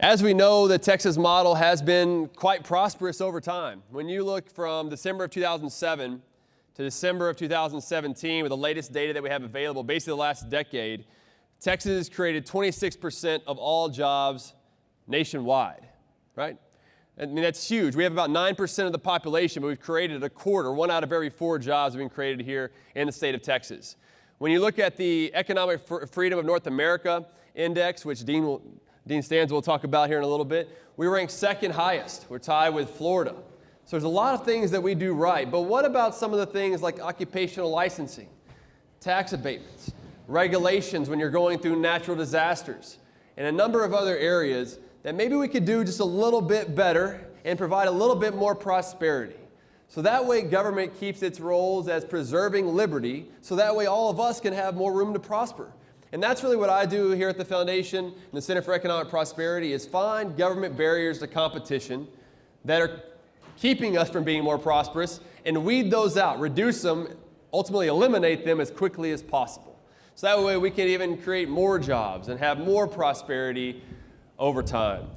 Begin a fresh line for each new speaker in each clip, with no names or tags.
As we know, the Texas model has been quite prosperous over time. When you look from December of 2007 to December of 2017, with the latest data that we have available, basically the last decade, Texas created 26% of all jobs nationwide, right? I mean, that's huge. We have about 9% of the population, but we've created a quarter. 1 out of every 4 jobs have been created here in the state of Texas. When you look at the Economic Freedom of North America Index, which Dean Stansel will talk about here in a little bit, we rank second highest. We're tied with Florida. So there's a lot of things that we do right. But what about some of the things like occupational licensing, tax abatements, regulations when you're going through natural disasters, and a number of other areas that maybe we could do just a little bit better and provide a little bit more prosperity? So that way government keeps its roles as preserving liberty, so that way all of us can have more room to prosper. And that's really what I do here at the Foundation and the Center for Economic Prosperity, is find government barriers to competition that are keeping us from being more prosperous and weed those out, reduce them, ultimately eliminate them as quickly as possible. So that way we can even create more jobs and have more prosperity over time.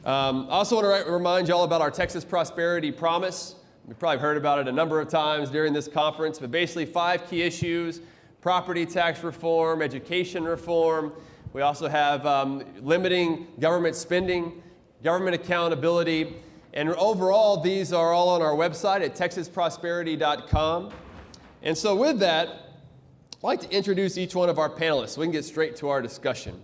I also want to remind you all about our Texas Prosperity Promise. You've probably heard about it a number of times during this conference, but basically 5 key issues: property tax reform, education reform. We also have limiting government spending, government accountability, and overall these are all on our website at texasprosperity.com. And so with that, I'd like to introduce each one of our panelists so we can get straight to our discussion.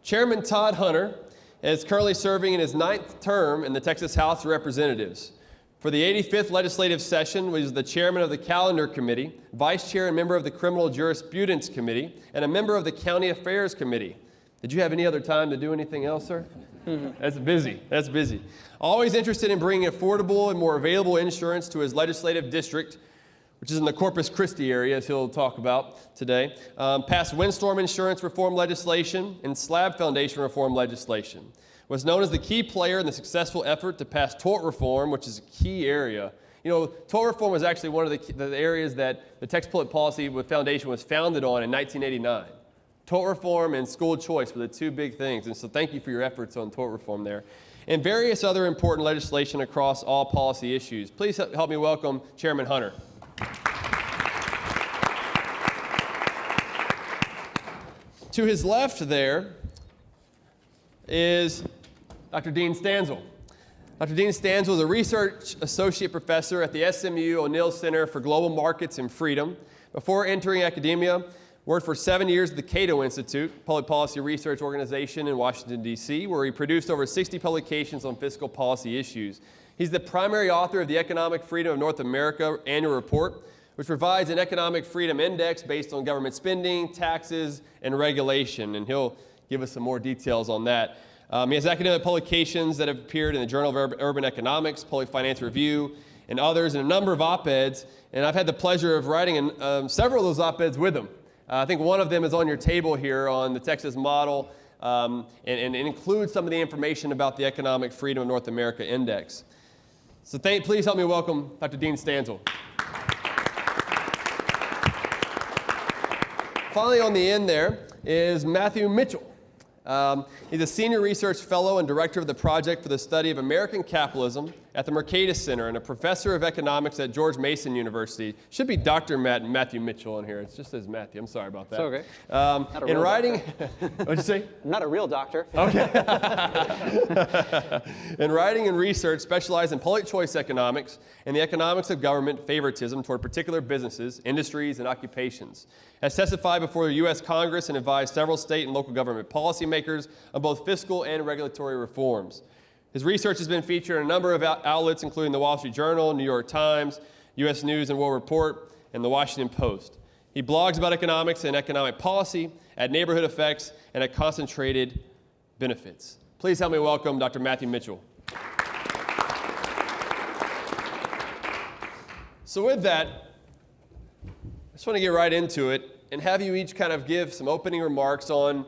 Chairman Todd Hunter is currently serving in his 9th term in the Texas House of Representatives. For the 85th legislative session, he was the chairman of the Calendar Committee, vice chair and member of the Criminal Jurisprudence Committee, and a member of the County Affairs Committee. Did you have any other time to do anything else, sir? That's busy. That's busy. Always interested in bringing affordable and more available insurance to his legislative district, which is in the Corpus Christi area, as he'll talk about today. Passed windstorm insurance reform legislation and slab foundation reform legislation. Was known as the key player in the successful effort to pass tort reform, which is a key area. You know, tort reform was actually one of the areas that the Texas Public Policy Foundation was founded on in 1989. Tort reform and school choice were the 2 big things, and so thank you for your efforts on tort reform there. And various other important legislation across all policy issues. Please help me welcome Chairman Hunter. To his left there is Dr. Dean Stansel. Dr. Dean Stansel is a research associate professor at the SMU-O'Neil Center for Global Markets and Freedom. Before entering academia, worked for 7 years at the Cato Institute, public policy research organization in Washington, D.C., where he produced over 60 publications on fiscal policy issues. He's the primary author of the Economic Freedom of North America annual report, which provides an economic freedom index based on government spending, taxes, and regulation, and he'll give us some more details on that. He has academic publications that have appeared in the Journal of Urban Economics, Public Finance Review, and others, and a number of op-eds, and I've had the pleasure of writing several of those op-eds with him. I think one of them is on your table here on the Texas model, and includes some of the information about the Economic Freedom of North America Index. So please help me welcome Dr. Dean Stansel. Finally, on the end there is Matthew Mitchell. He's a senior research fellow and director of the Project for the Study of American Capitalism at the Mercatus Center and a professor of economics at George Mason University. Should be Dr. Matthew Mitchell on here. It just says Matthew. I'm sorry about that.
It's okay.
In writing, what'd you say?
I'm not a real doctor.
Okay. In writing and research, specialized in public choice economics and the economics of government favoritism toward particular businesses, industries, and occupations. Has testified before the U.S. Congress and advised several state and local government policymakers on both fiscal and regulatory reforms. His research has been featured in a number of outlets, including the Wall Street Journal, New York Times, U.S. News and World Report, and the Washington Post. He blogs about economics and economic policy, at Neighborhood Effects, and at Concentrated Benefits. Please help me welcome Dr. Matthew Mitchell. So with that, I just want to get right into it and have you each kind of give some opening remarks on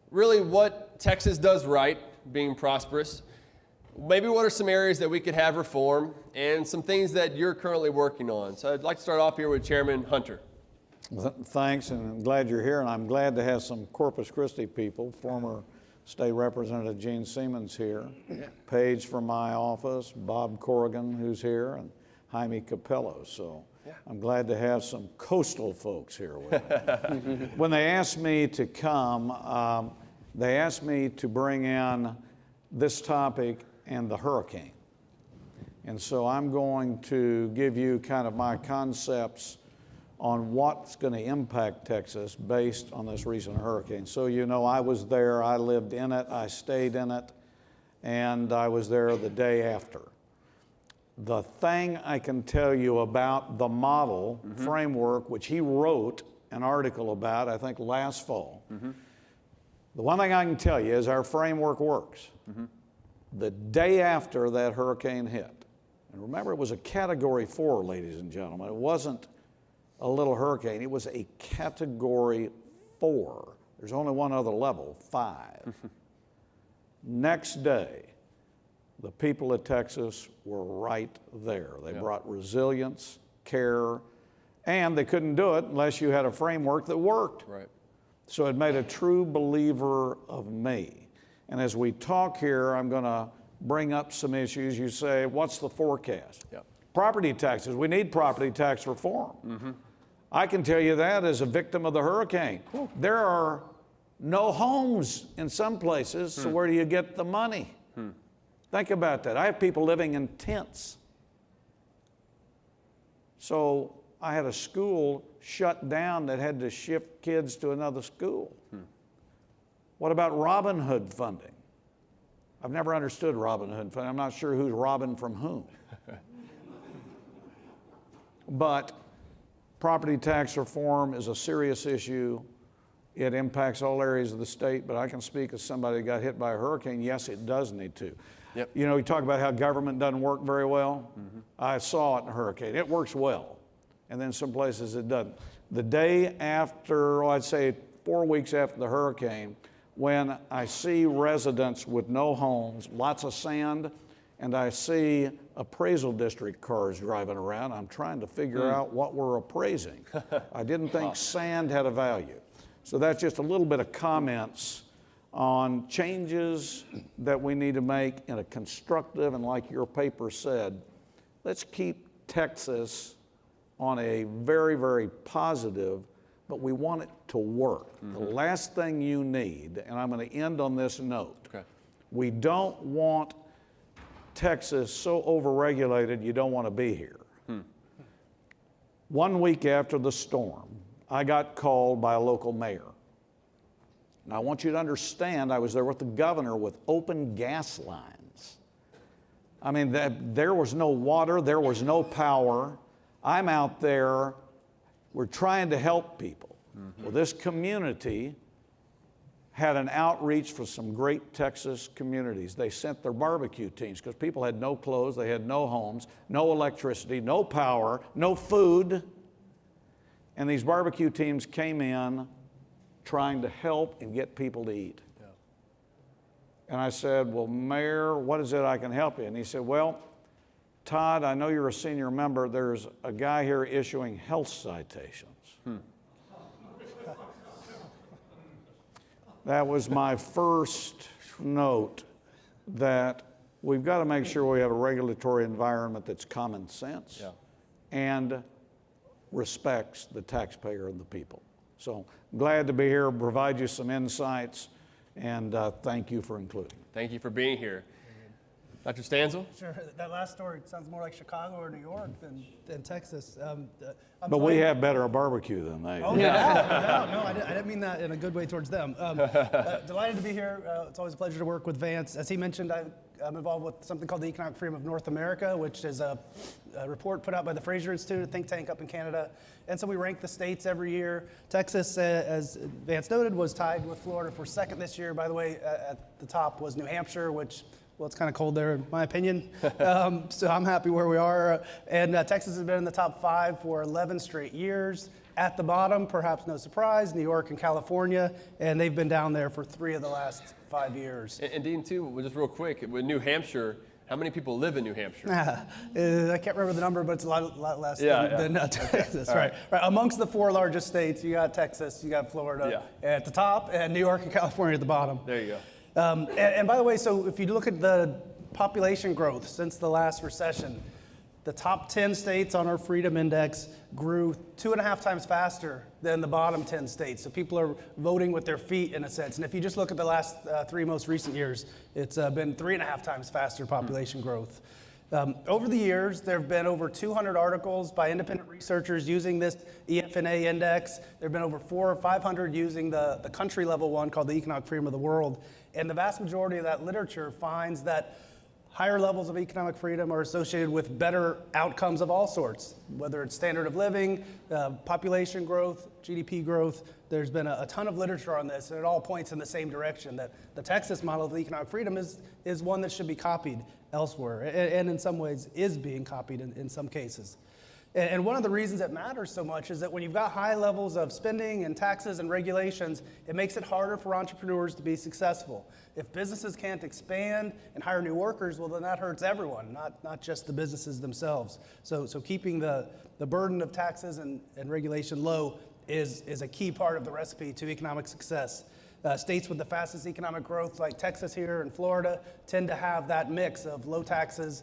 really what Texas does right, being prosperous. Maybe what are some areas that we could have reform and some things that you're currently working on. So I'd like to start off here with Chairman Hunter.
Thanks, and I'm glad you're here, and I'm glad to have some Corpus Christi people, former State Representative Gene Siemens here, Paige from my office, Bob Corrigan, who's here, and Jaime Capello. So I'm glad to have some coastal folks here with me. When they asked me to come, they asked me to bring in this topic and the hurricane. And so I'm going to give you kind of my concepts on what's going to impact Texas based on this recent hurricane. So you know, I was there, I lived in it, I stayed in it, and I was there the day after. The thing I can tell you about the model framework, which he wrote an article about, I think last fall, the one thing I can tell you is our framework works. The day after that hurricane hit, and remember it was a Category 4, ladies and gentlemen, it wasn't a little hurricane, it was a Category 4. There's only one other level, 5. Next day, the people of Texas were right there. They brought resilience, care, and they couldn't do it unless you had a framework that worked.
Right.
So it made a true believer of me. And as we talk here, I'm going to bring up some issues. You say, what's the forecast?
Yep.
Property taxes. We need property tax reform. I can tell you that as a victim of the hurricane. There are no homes in some places, so where do you get the money? Think about that. I have people living in tents. So I had a school shut down that had to shift kids to another school. What about Robin Hood funding? I've never understood Robin Hood funding. I'm not sure who's robbing from whom. But property tax reform is a serious issue. It impacts all areas of the state, but I can speak as somebody that got hit by a hurricane. Yes, it does need to.
Yep.
You know, we talk about how government doesn't work very well. I saw it in a hurricane. It works well. And then some places it doesn't. The day after, I'd say 4 weeks after the hurricane, when I see residents with no homes, lots of sand, and I see appraisal district cars driving around, I'm trying to figure out what we're appraising. I didn't think sand had a value. So that's just a little bit of comments on changes that we need to make in a constructive, and like your paper said, let's keep Texas on a very, very positive, but we want it to work. The last thing you need, and I'm going to end on this note, we don't want Texas so overregulated you don't want to be here. 1 week after the storm, I got called by a local mayor. And I want you to understand, I was there with the governor with open gas lines. I mean, there was no water, there was no power. I'm out there, we're trying to help people. Well, this community had an outreach for some great Texas communities. They sent their barbecue teams because people had no clothes, they had no homes, no electricity, no power, no food. And these barbecue teams came in trying to help and get people to eat. And I said, well, Mayor, what is it I can help you? And he said, well, Todd, I know you're a senior member. There's a guy here issuing health citations. That was my first note that we've got to make sure we have a regulatory environment that's common sense and respects the taxpayer and the people. So glad to be here, provide you some insights, and thank you for including me.
Thank you for being here. Dr. Stansel?
Sure. That last story sounds more like Chicago or New York than Texas.
But we have better barbecue than they.
Oh, yeah. No, I didn't mean that in a good way towards them. Delighted to be here. It's always a pleasure to work with Vance. As he mentioned, I'm involved with something called the Economic Freedom of North America, which is a report put out by the Fraser Institute, a think tank up in Canada. And so we rank the states every year. Texas, as Vance noted, was tied with Florida for second this year. By the way, at the top was New Hampshire, which, well, it's kind of cold there, in my opinion. So I'm happy where we are. And Texas has been in the top 5 for 11 straight years. At the bottom, perhaps no surprise, New York and California, and they've been down there for 3 of the last 5 years.
And Dean, too, just real quick, with New Hampshire, how many people live in New Hampshire?
I can't remember the number, but it's a lot less than Texas. Right. Amongst the 4 largest states, you got Texas, you got Florida at the top, and New York and California at the bottom.
There you go.
And by the way, so if you look at the population growth since the last recession, the top 10 states on our Freedom Index grew 2.5 times faster than the bottom 10 states. So people are voting with their feet in a sense. And if you just look at the last 3 most recent years, it's been 3.5 times faster population growth. Over the years, there have been over 200 articles by independent researchers using this EFNA index. There have been over 400 or 500 using the country level one called the Economic Freedom of the World. And the vast majority of that literature finds that higher levels of economic freedom are associated with better outcomes of all sorts, whether it's standard of living, population growth, GDP growth. There's been a ton of literature on this, and it all points in the same direction, that the Texas model of economic freedom is one that should be copied elsewhere, and in some ways is being copied in some cases. And one of the reasons it matters so much is that when you've got high levels of spending and taxes and regulations, it makes it harder for entrepreneurs to be successful. If businesses can't expand and hire new workers, well, then that hurts everyone, not just the businesses themselves. So keeping the burden of taxes and regulation low is a key part of the recipe to economic success. States with the fastest economic growth, like Texas here and Florida, tend to have that mix of low taxes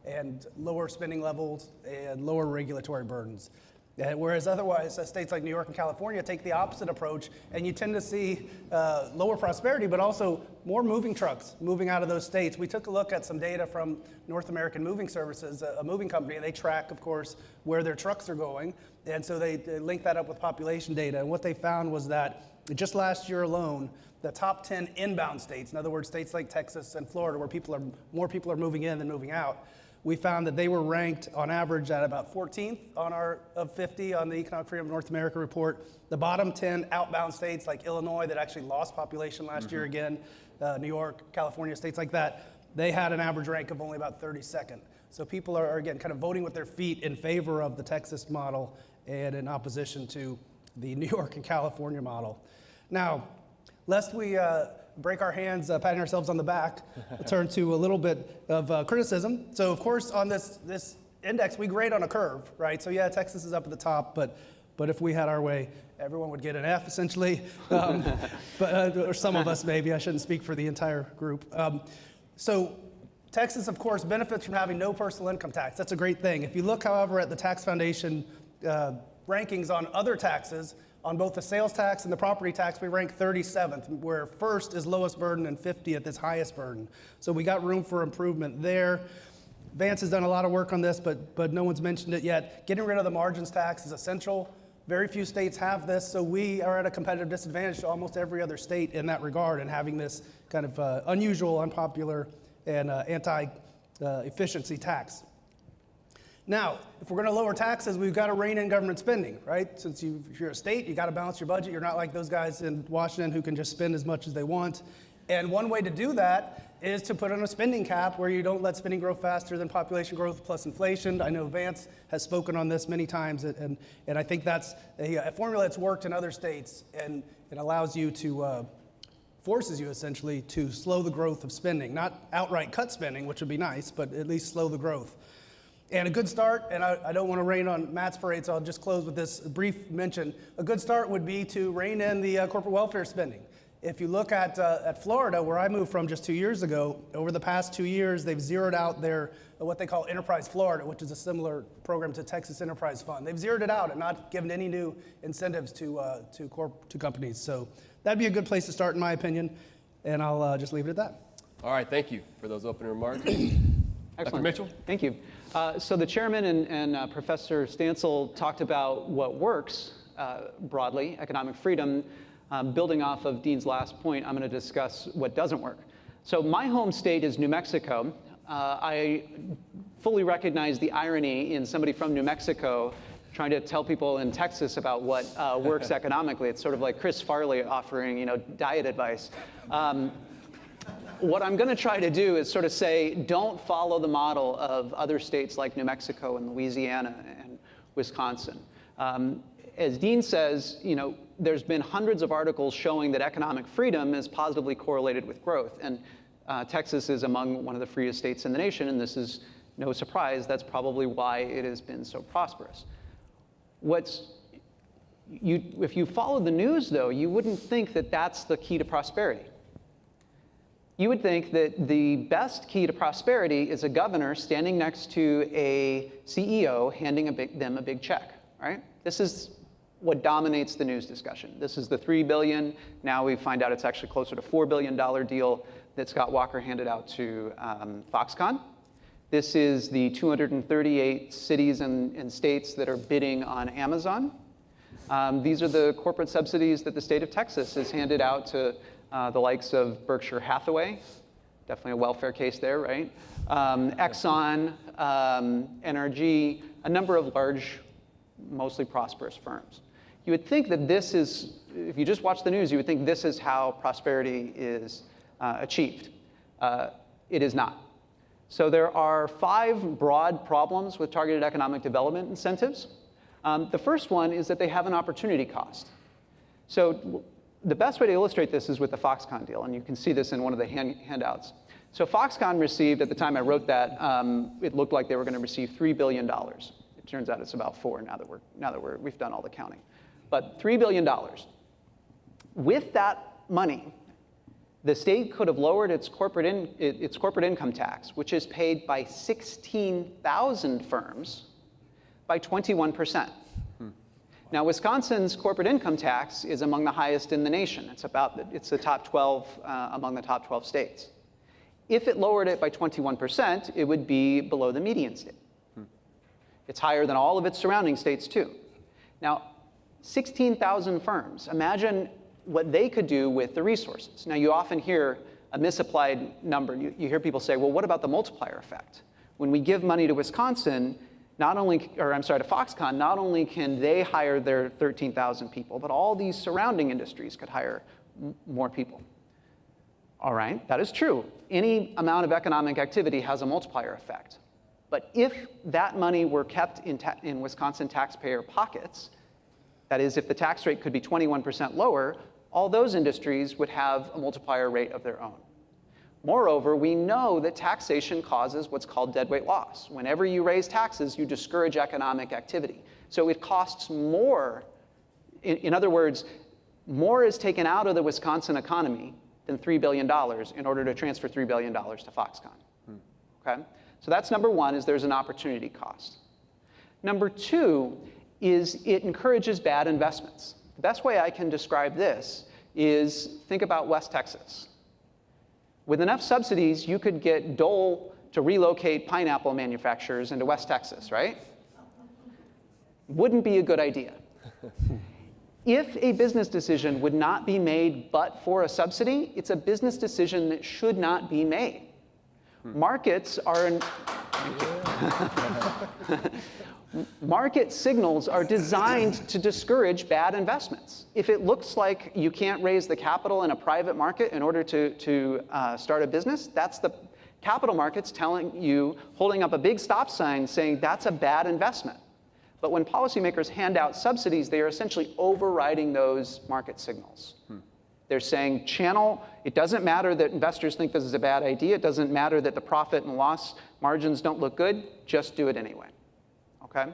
and lower spending levels and lower regulatory burdens. Whereas otherwise, states like New York and California take the opposite approach, and you tend to see lower prosperity, but also more moving trucks moving out of those states. We took a look at some data from North American Moving Services, a moving company, and they track, of course, where their trucks are going, and so they link that up with population data. And what they found was that just last year alone, the top 10 inbound states, in other words, states like Texas and Florida, where more people are moving in than moving out, we found that they were ranked on average at about 14th on our of 50 on the Economic Freedom of North America report. The bottom 10 outbound states like Illinois that actually lost population last year again, New York, California, states like that, they had an average rank of only about 32nd. So people are again kind of voting with their feet in favor of the Texas model and in opposition to the New York and California model. Now, lest we break our hands patting ourselves on the back, we'll turn to a little bit of criticism. So of course on this index, we grade on a curve, right? So yeah, Texas is up at the top, but if we had our way, everyone would get an F essentially, or some of us maybe, I shouldn't speak for the entire group. So Texas, of course, benefits from having no personal income tax. That's a great thing. If you look, however, at the Tax Foundation rankings on other taxes, on both the sales tax and the property tax, we rank 37th, where first is lowest burden and 50th is highest burden. So we got room for improvement there. Vance has done a lot of work on this, but no one's mentioned it yet. Getting rid of the margins tax is essential. Very few states have this, so we are at a competitive disadvantage to almost every other state in that regard, and having this kind of unusual, unpopular, and anti-efficiency tax. Now, if we're going to lower taxes, we've got to rein in government spending, right? Since if you're a state, you got to balance your budget. You're not like those guys in Washington who can just spend as much as they want. And one way to do that is to put on a spending cap where you don't let spending grow faster than population growth plus inflation. I know Vance has spoken on this many times, and I think that's a formula that's worked in other states, and it allows you to, forces you essentially to slow the growth of spending. Not outright cut spending, which would be nice, but at least slow the growth. And a good start, and I don't want to rain on Matt's parade, so I'll just close with this brief mention. A good start would be to rein in the corporate welfare spending. If you look at Florida, where I moved from just 2 years ago, over the past 2 years, they've zeroed out their what they call Enterprise Florida, which is a similar program to Texas Enterprise Fund. They've zeroed it out and not given any new incentives to companies. So that'd be a good place to start, in my opinion, and I'll just leave it at that.
All right, thank you for those opening remarks.
Excellent.
Dr. Mitchell?
Thank you. So the chairman and Professor Stansel talked about what works broadly, economic freedom. Building off of Dean's last point, I'm going to discuss what doesn't work. So my home state is New Mexico. I fully recognize the irony in somebody from New Mexico trying to tell people in Texas about what works economically. It's sort of like Chris Farley offering, diet advice. What I'm going to try to do is sort of say, don't follow the model of other states like New Mexico and Louisiana and Wisconsin. As Dean says, there's been hundreds of articles showing that economic freedom is positively correlated with growth. And Texas is among one of the freest states in the nation, and this is no surprise. That's probably why it has been so prosperous. If you follow the news, though, you wouldn't think that that's the key to prosperity. You would think that the best key to prosperity is a governor standing next to a CEO handing them a big check, right? This is what dominates the news discussion. This is the $3 billion. Now we find out it's actually closer to $4 billion deal that Scott Walker handed out to Foxconn. This is the 238 cities and states that are bidding on Amazon. These are the corporate subsidies that the state of Texas has handed out to the likes of Berkshire Hathaway, definitely a welfare case there, right? Exxon, NRG, a number of large, mostly prosperous firms. You would think that this is, if you just watch the news, you would think this is how prosperity is achieved. It is not. So there are 5 broad problems with targeted economic development incentives. The first one is that they have an opportunity cost. So the best way to illustrate this is with the Foxconn deal, and you can see this in one of the handouts. So Foxconn received, at the time I wrote that, it looked like they were going to receive $3 billion. It turns out it's about 4 now that we've done all the counting. But $3 billion. With that money, the state could have lowered its corporate income tax, which is paid by 16,000 firms, by 21%. Now, Wisconsin's corporate income tax is among the highest in the nation. It's the top 12 among the top 12 states. If it lowered it by 21%, it would be below the median state. It's higher than all of its surrounding states, too. Now, 16,000 firms. Imagine what they could do with the resources. Now, you often hear a misapplied number. You hear people say, well, what about the multiplier effect? When we give money to Wisconsin, to Foxconn, not only can they hire their 13,000 people, but all these surrounding industries could hire more people. All right, that is true. Any amount of economic activity has a multiplier effect. But if that money were kept in Wisconsin taxpayer pockets, that is, if the tax rate could be 21% lower, all those industries would have a multiplier rate of their own. Moreover, we know that taxation causes what's called deadweight loss. Whenever you raise taxes, you discourage economic activity. So it costs more. In other words, more is taken out of the Wisconsin economy than $3 billion in order to transfer $3 billion to Foxconn. Okay? So that's number one, is there's an opportunity cost. Number two is it encourages bad investments. The best way I can describe this is think about West Texas. With enough subsidies, you could get Dole to relocate pineapple manufacturers into West Texas, right? Wouldn't be a good idea. If a business decision would not be made but for a subsidy, it's a business decision that should not be made. Markets are market signals are designed to discourage bad investments. If it looks like you can't raise the capital in a private market in order to start a business, that's the capital markets telling you, holding up a big stop sign saying that's a bad investment. But when policymakers hand out subsidies, they are essentially overriding those market signals. They're saying, it doesn't matter that investors think this is a bad idea. It doesn't matter that the profit and loss margins don't look good. Just do it anyway. Okay?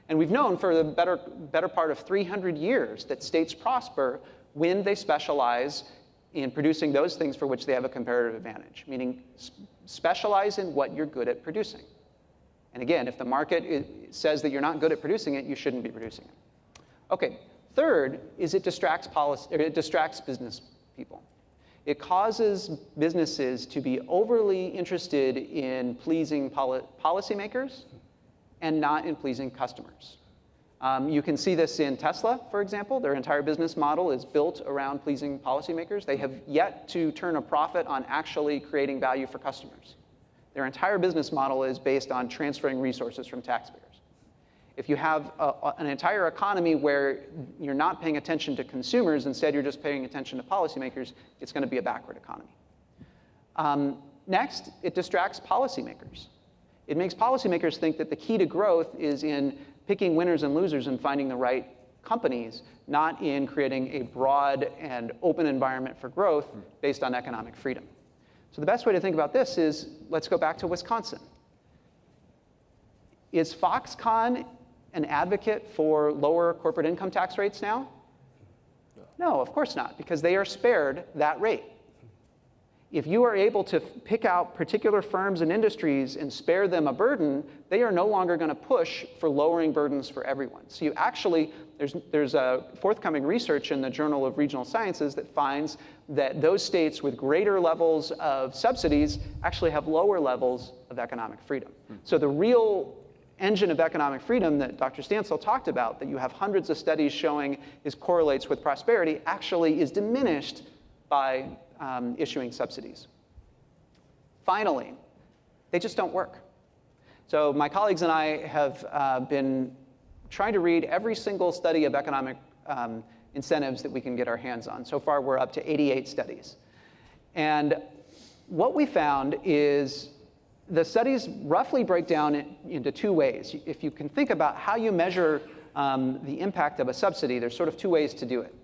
And we've known for the better part of 300 years that states prosper when they specialize in producing those things for which they have a comparative advantage, meaning specialize in what you're good at producing. And again, if the market says that you're not good at producing it, you shouldn't be producing it. Okay, third is it distracts business people. It causes businesses to be overly interested in pleasing policymakers and not in pleasing customers. You can see this in Tesla, for example. Their entire business model is built around pleasing policymakers. They have yet to turn a profit on actually creating value for customers. Their entire business model is based on transferring resources from taxpayers. If you have an entire economy where you're not paying attention to consumers, instead you're just paying attention to policymakers, it's going to be a backward economy. Next, it distracts policymakers. It makes policymakers think that the key to growth is in picking winners and losers and finding the right companies, not in creating a broad and open environment for growth based on economic freedom. So the best way to think about this is, let's go back to Wisconsin. Is Foxconn an advocate for lower corporate income tax rates now? No, of course not, because they are spared that rate. If you are able to pick out particular firms and industries and spare them a burden, they are no longer going to push for lowering burdens for everyone. So you actually, there's a forthcoming research in the Journal of Regional Sciences that finds that those states with greater levels of subsidies actually have lower levels of economic freedom. So the real engine of economic freedom that Dr. Stansel talked about, that you have hundreds of studies showing is correlates with prosperity, actually is diminished by issuing subsidies. Finally, they just don't work. So my colleagues and I have been trying to read every single study of economic incentives that we can get our hands on. So far, we're up to 88 studies. And what we found is the studies roughly break down into two ways. If you can think about how you measure the impact of a subsidy, there's sort of two ways to do it.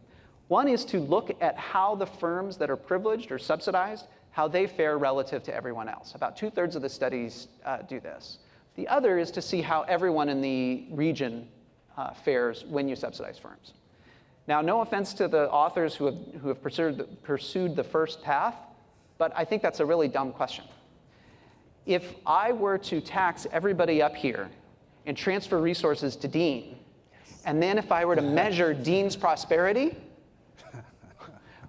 One is to look at how the firms that are privileged or subsidized, how they fare relative to everyone else. About 2/3 of the studies do this. The other is to see how everyone in the region fares when you subsidize firms. Now, no offense to the authors who have pursued the first path, but I think that's a really dumb question. If I were to tax everybody up here and transfer resources to Dean, and then if I were to measure Dean's prosperity,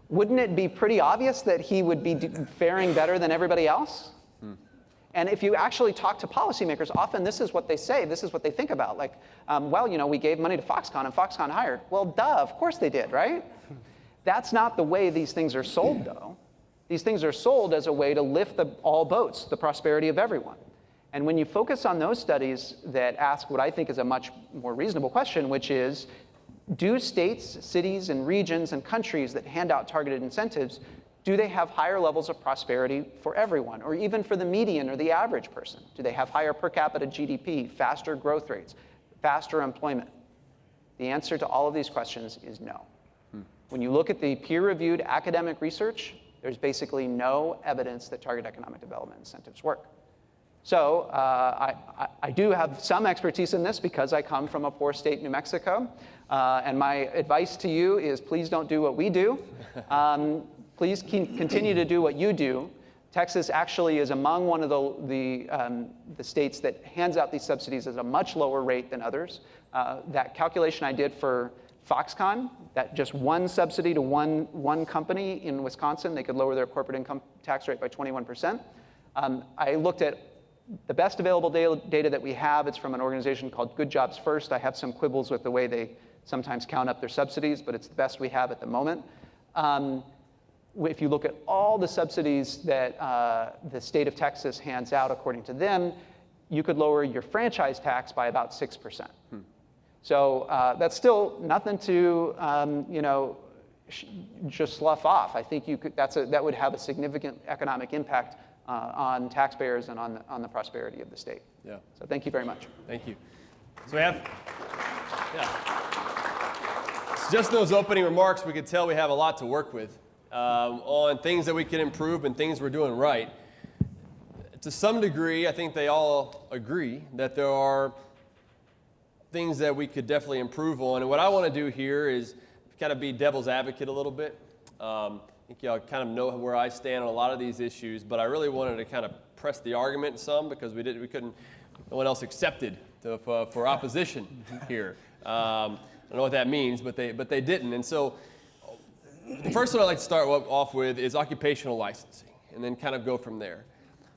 wouldn't it be pretty obvious that he would be faring better than everybody else? And if you actually talk to policymakers, often this is what they say, this is what they think about. Like, well, you know, we gave money to Foxconn and Foxconn hired. Well, duh, of course they did, right? That's not the way these things are sold, though. These things are sold as a way to lift all boats, the prosperity of everyone. And when you focus on those studies that ask what I think is a much more reasonable question, which is, do states, cities, and regions and countries that hand out targeted incentives, do they have higher levels of prosperity for everyone, or even for the median or the average person? Do they have higher per capita GDP, faster growth rates, faster employment? The answer to all of these questions is no. When you look at the peer-reviewed academic research, there's basically no evidence that target economic development incentives work. So I do have some expertise in this because I come from a poor state, New Mexico. And my advice to you is please don't do what we do. Please continue to do what you do. Texas actually is among one of the states that hands out these subsidies at a much lower rate than others. That calculation I did for Foxconn, that just one subsidy to one company in Wisconsin, they could lower their corporate income tax rate by 21%. I looked at the best available data that we have. It's from an organization called Good Jobs First. I have some quibbles with the way they sometimes count up their subsidies, but it's the best we have at the moment. If you look at all the subsidies that the state of Texas hands out according to them, you could lower your franchise tax by about 6%. So that's still nothing to just slough off. I think that would have a significant economic impact on taxpayers and on the prosperity of the state.
Yeah.
So thank you very much.
Thank you. So we have, So just those opening remarks, we could tell we have a lot to work with on things that we can improve and things we're doing right. To some degree, I think they all agree that there are things that we could definitely improve on. And what I want to do here is kind of be devil's advocate a little bit. I think y'all kind of know where I stand on a lot of these issues, but I really wanted to kind of press the argument some because no one else accepted for opposition here. I don't know what that means, but they didn't. And so the first one I'd like to start off with is occupational licensing, and then kind of go from there.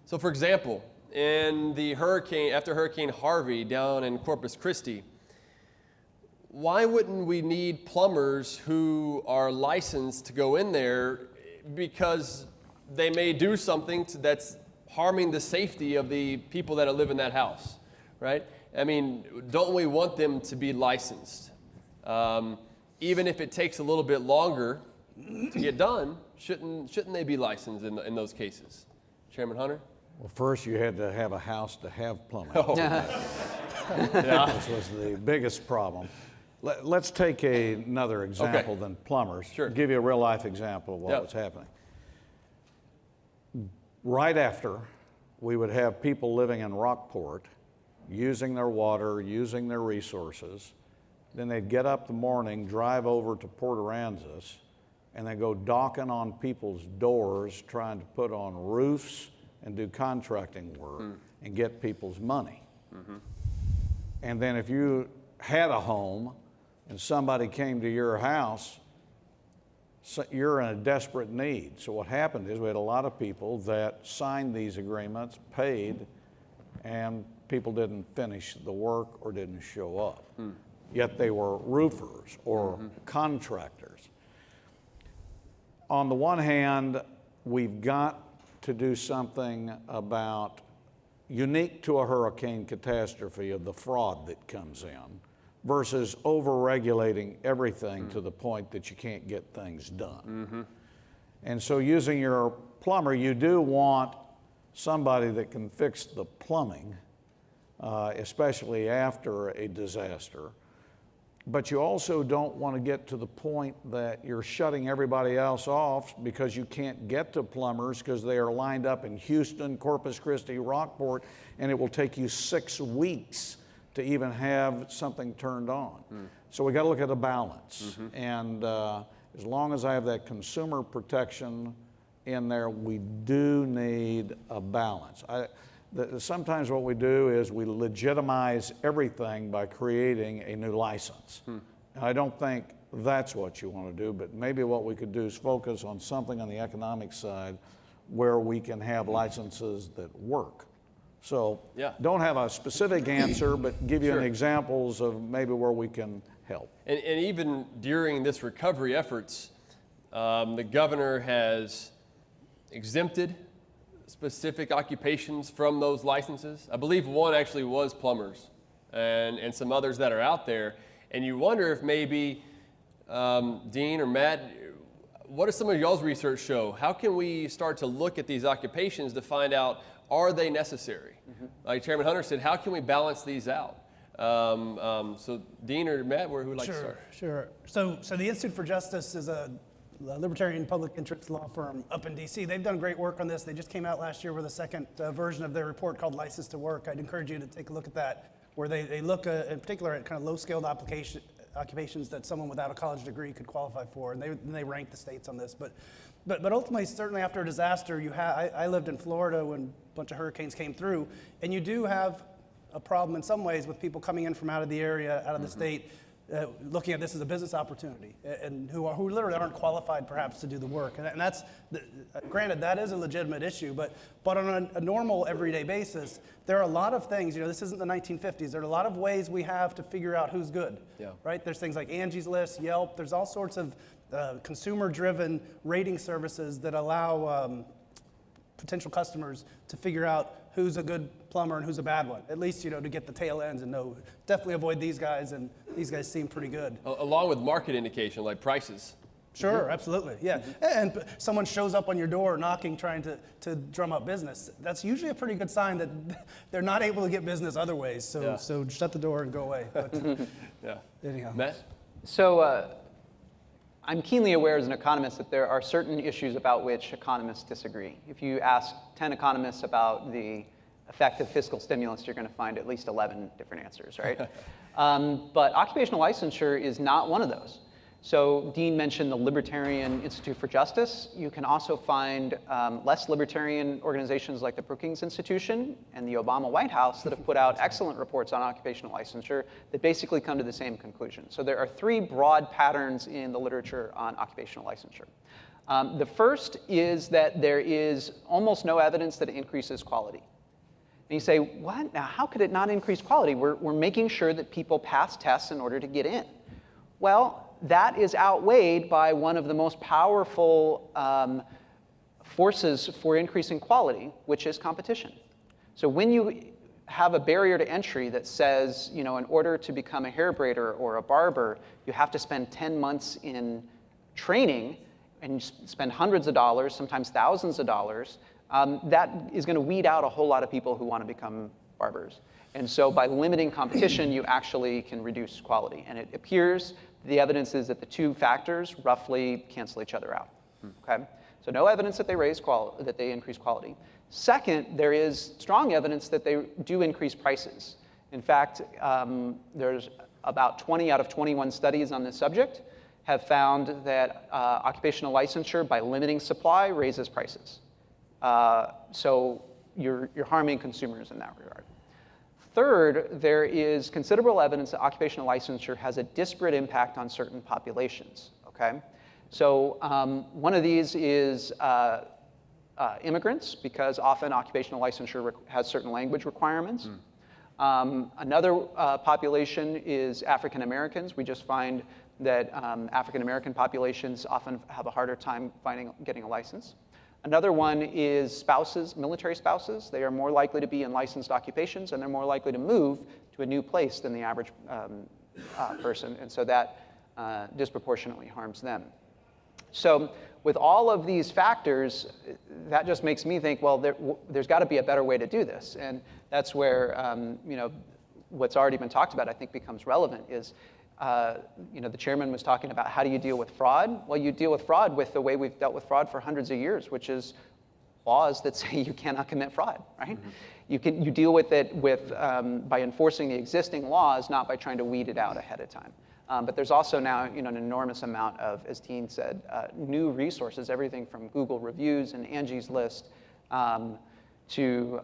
So for example, after Hurricane Harvey down in Corpus Christi, why wouldn't we need plumbers who are licensed to go in there because they may do something that's harming the safety of the people that live in that house, right? I mean, don't we want them to be licensed? Even if it takes a little bit longer to get done, shouldn't they be licensed in those cases? Chairman Hunter?
Well, first you had to have a house to have plumbing.
Oh.
This was the biggest problem. Let's take another example than plumbers.
Sure.
Give you a real life example of what was happening. Right after, we would have people living in Rockport using their water, using their resources. Then they'd get up in the morning, drive over to Port Aransas, and they go knocking on people's doors trying to put on roofs and do contracting work and get people's money. And then if you had a home and somebody came to your house, so you're in a desperate need. So what happened is we had a lot of people that signed these agreements, paid, and people didn't finish the work or didn't show up. Yet they were roofers or contractors. On the one hand, we've got to do something about, unique to a hurricane catastrophe, of the fraud that comes in versus over-regulating everything to the point that you can't get things done. And so using your plumber, you do want somebody that can fix the plumbing, especially after a disaster. But you also don't want to get to the point that you're shutting everybody else off because you can't get to plumbers because they are lined up in Houston, Corpus Christi, Rockport, and it will take you 6 weeks to even have something turned on. So we got to look at a balance. And as long as I have that consumer protection in there, we do need a balance. Sometimes what we do is we legitimize everything by creating a new license. And I don't think that's what you want to do, but maybe what we could do is focus on something on the economic side where we can have licenses that work. So don't have a specific answer, but give you an examples of maybe where we can help.
And even during this recovery efforts, the governor has exempted specific occupations from those licenses. I believe one actually was plumbers and some others that are out there. And you wonder if maybe, Dean or Matt, what does some of y'all's research show? How can we start to look at these occupations to find out, are they necessary? Like Chairman Hunter said, how can we balance these out? So Dean or Matt, who would like to start?
Sure. So the Institute for Justice is a libertarian public interest law firm up in DC. They've done great work on this. They just came out last year with a second version of their report called License to Work. I'd encourage you to take a look at that, where they look in particular at kind of low-skilled occupations that someone without a college degree could qualify for, and they rank the states on this. But ultimately, certainly after a disaster, I lived in Florida when a bunch of hurricanes came through, and you do have a problem in some ways with people coming in from out of the area, out of the state, looking at this as a business opportunity, and who literally aren't qualified perhaps to do the work. And that's, granted, that is a legitimate issue, but on a normal everyday basis, there are a lot of things, this isn't the 1950s, there are a lot of ways we have to figure out who's good, right? There's things like Angie's List, Yelp, there's all sorts of consumer-driven rating services that allow potential customers to figure out who's a good plumber and who's a bad one, at least, to get the tail ends and know, definitely avoid these guys, and these guys seem pretty good.
Along with market indication, like prices.
Sure, absolutely, yeah. And someone shows up on your door knocking, trying to drum up business. That's usually a pretty good sign that they're not able to get business other ways, so shut the door and go away. But, anyhow.
Matt?
So I'm keenly aware as an economist that there are certain issues about which economists disagree. If you ask 10 economists about the effect of fiscal stimulus, you're going to find at least 11 different answers, right? But occupational licensure is not one of those. So Dean mentioned the Libertarian Institute for Justice. You can also find less libertarian organizations like the Brookings Institution and the Obama White House that have put out excellent reports on occupational licensure that basically come to the same conclusion. So there are 3 broad patterns in the literature on occupational licensure. The first is that there is almost no evidence that it increases quality. And you say, what? Now, how could it not increase quality? We're making sure that people pass tests in order to get in. Well, that is outweighed by one of the most powerful forces for increasing quality, which is competition. So when you have a barrier to entry that says, in order to become a hair braider or a barber, you have to spend 10 months in training and you spend hundreds of dollars, sometimes thousands of dollars, that is going to weed out a whole lot of people who want to become barbers. And so by limiting competition, you actually can reduce quality. And it appears the evidence is that the 2 factors roughly cancel each other out. Okay? So no evidence that they increase quality. Second, there is strong evidence that they do increase prices. In fact, there's about 20 out of 21 studies on this subject, have found that occupational licensure, by limiting supply, raises prices. So you're harming consumers in that regard. Third, there is considerable evidence that occupational licensure has a disparate impact on certain populations, okay? So one of these is immigrants, because often occupational licensure has certain language requirements. Another population is African Americans. We just find that African American populations often have a harder time getting a license. Another one is spouses, military spouses. They are more likely to be in licensed occupations, and they're more likely to move to a new place than the average person, and so that disproportionately harms them. So with all of these factors, that just makes me think, well, there's got to be a better way to do this, and that's where what's already been talked about, I think, becomes relevant. Is the chairman was talking about how do you deal with fraud? Well, you deal with fraud with the way we've dealt with fraud for hundreds of years, which is laws that say you cannot commit fraud, right? Mm-hmm. You deal with it by enforcing the existing laws, not by trying to weed it out ahead of time. But there's also now an enormous amount of, as Dean said, new resources, everything from Google reviews and Angie's List to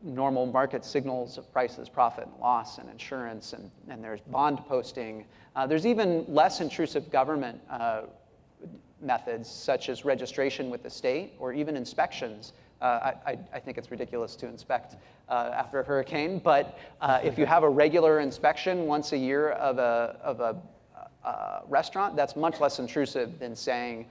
normal market signals of prices, profit and loss, and insurance, and there's bond posting. There's even less intrusive government methods, such as registration with the state or even inspections. I think it's ridiculous to inspect after a hurricane, but if you have a regular inspection once a year of a restaurant, that's much less intrusive than saying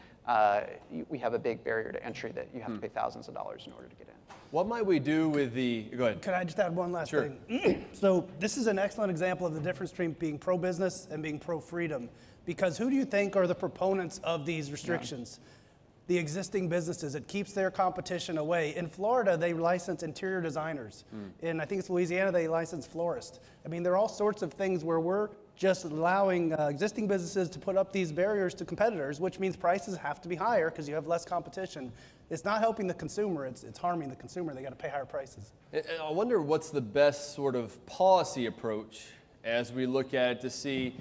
we have a big barrier to entry that you have to pay thousands of dollars in order to get in.
What might we do with go ahead.
Can I just add one last thing? So this is an excellent example of the difference between being pro-business and being pro-freedom, because who do you think are the proponents of these restrictions? Yeah. The existing businesses. It keeps their competition away. In Florida, they license interior designers. In, I think it's Louisiana, they license florists. I mean, there are all sorts of things where we're just allowing existing businesses to put up these barriers to competitors, which means prices have to be higher because you have less competition. It's not helping the consumer, it's harming the consumer. They got to pay higher prices.
And I wonder what's the best sort of policy approach as we look at it to see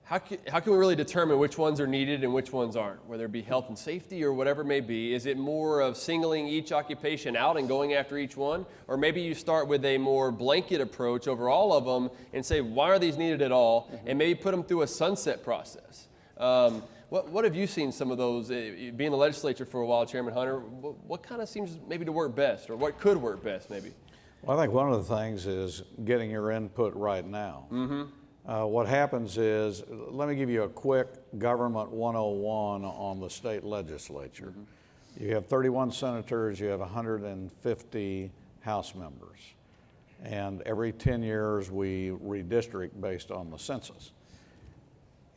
how can we really determine which ones are needed and which ones aren't, whether it be health and safety or whatever it may be? Is it more of singling each occupation out and going after each one? Or maybe you start with a more blanket approach over all of them and say, why are these needed at all? And maybe put them through a sunset process. What have you seen some of those, being in the legislature for a while, Chairman Hunter, what kind of seems maybe to work best, or what could work best maybe?
Well, I think one of the things is getting your input right now. Mm-hmm. What happens is, let me give you a quick government 101 on the state legislature. Mm-hmm. You have 31 senators, you have 150 House members. And every 10 years we redistrict based on the census.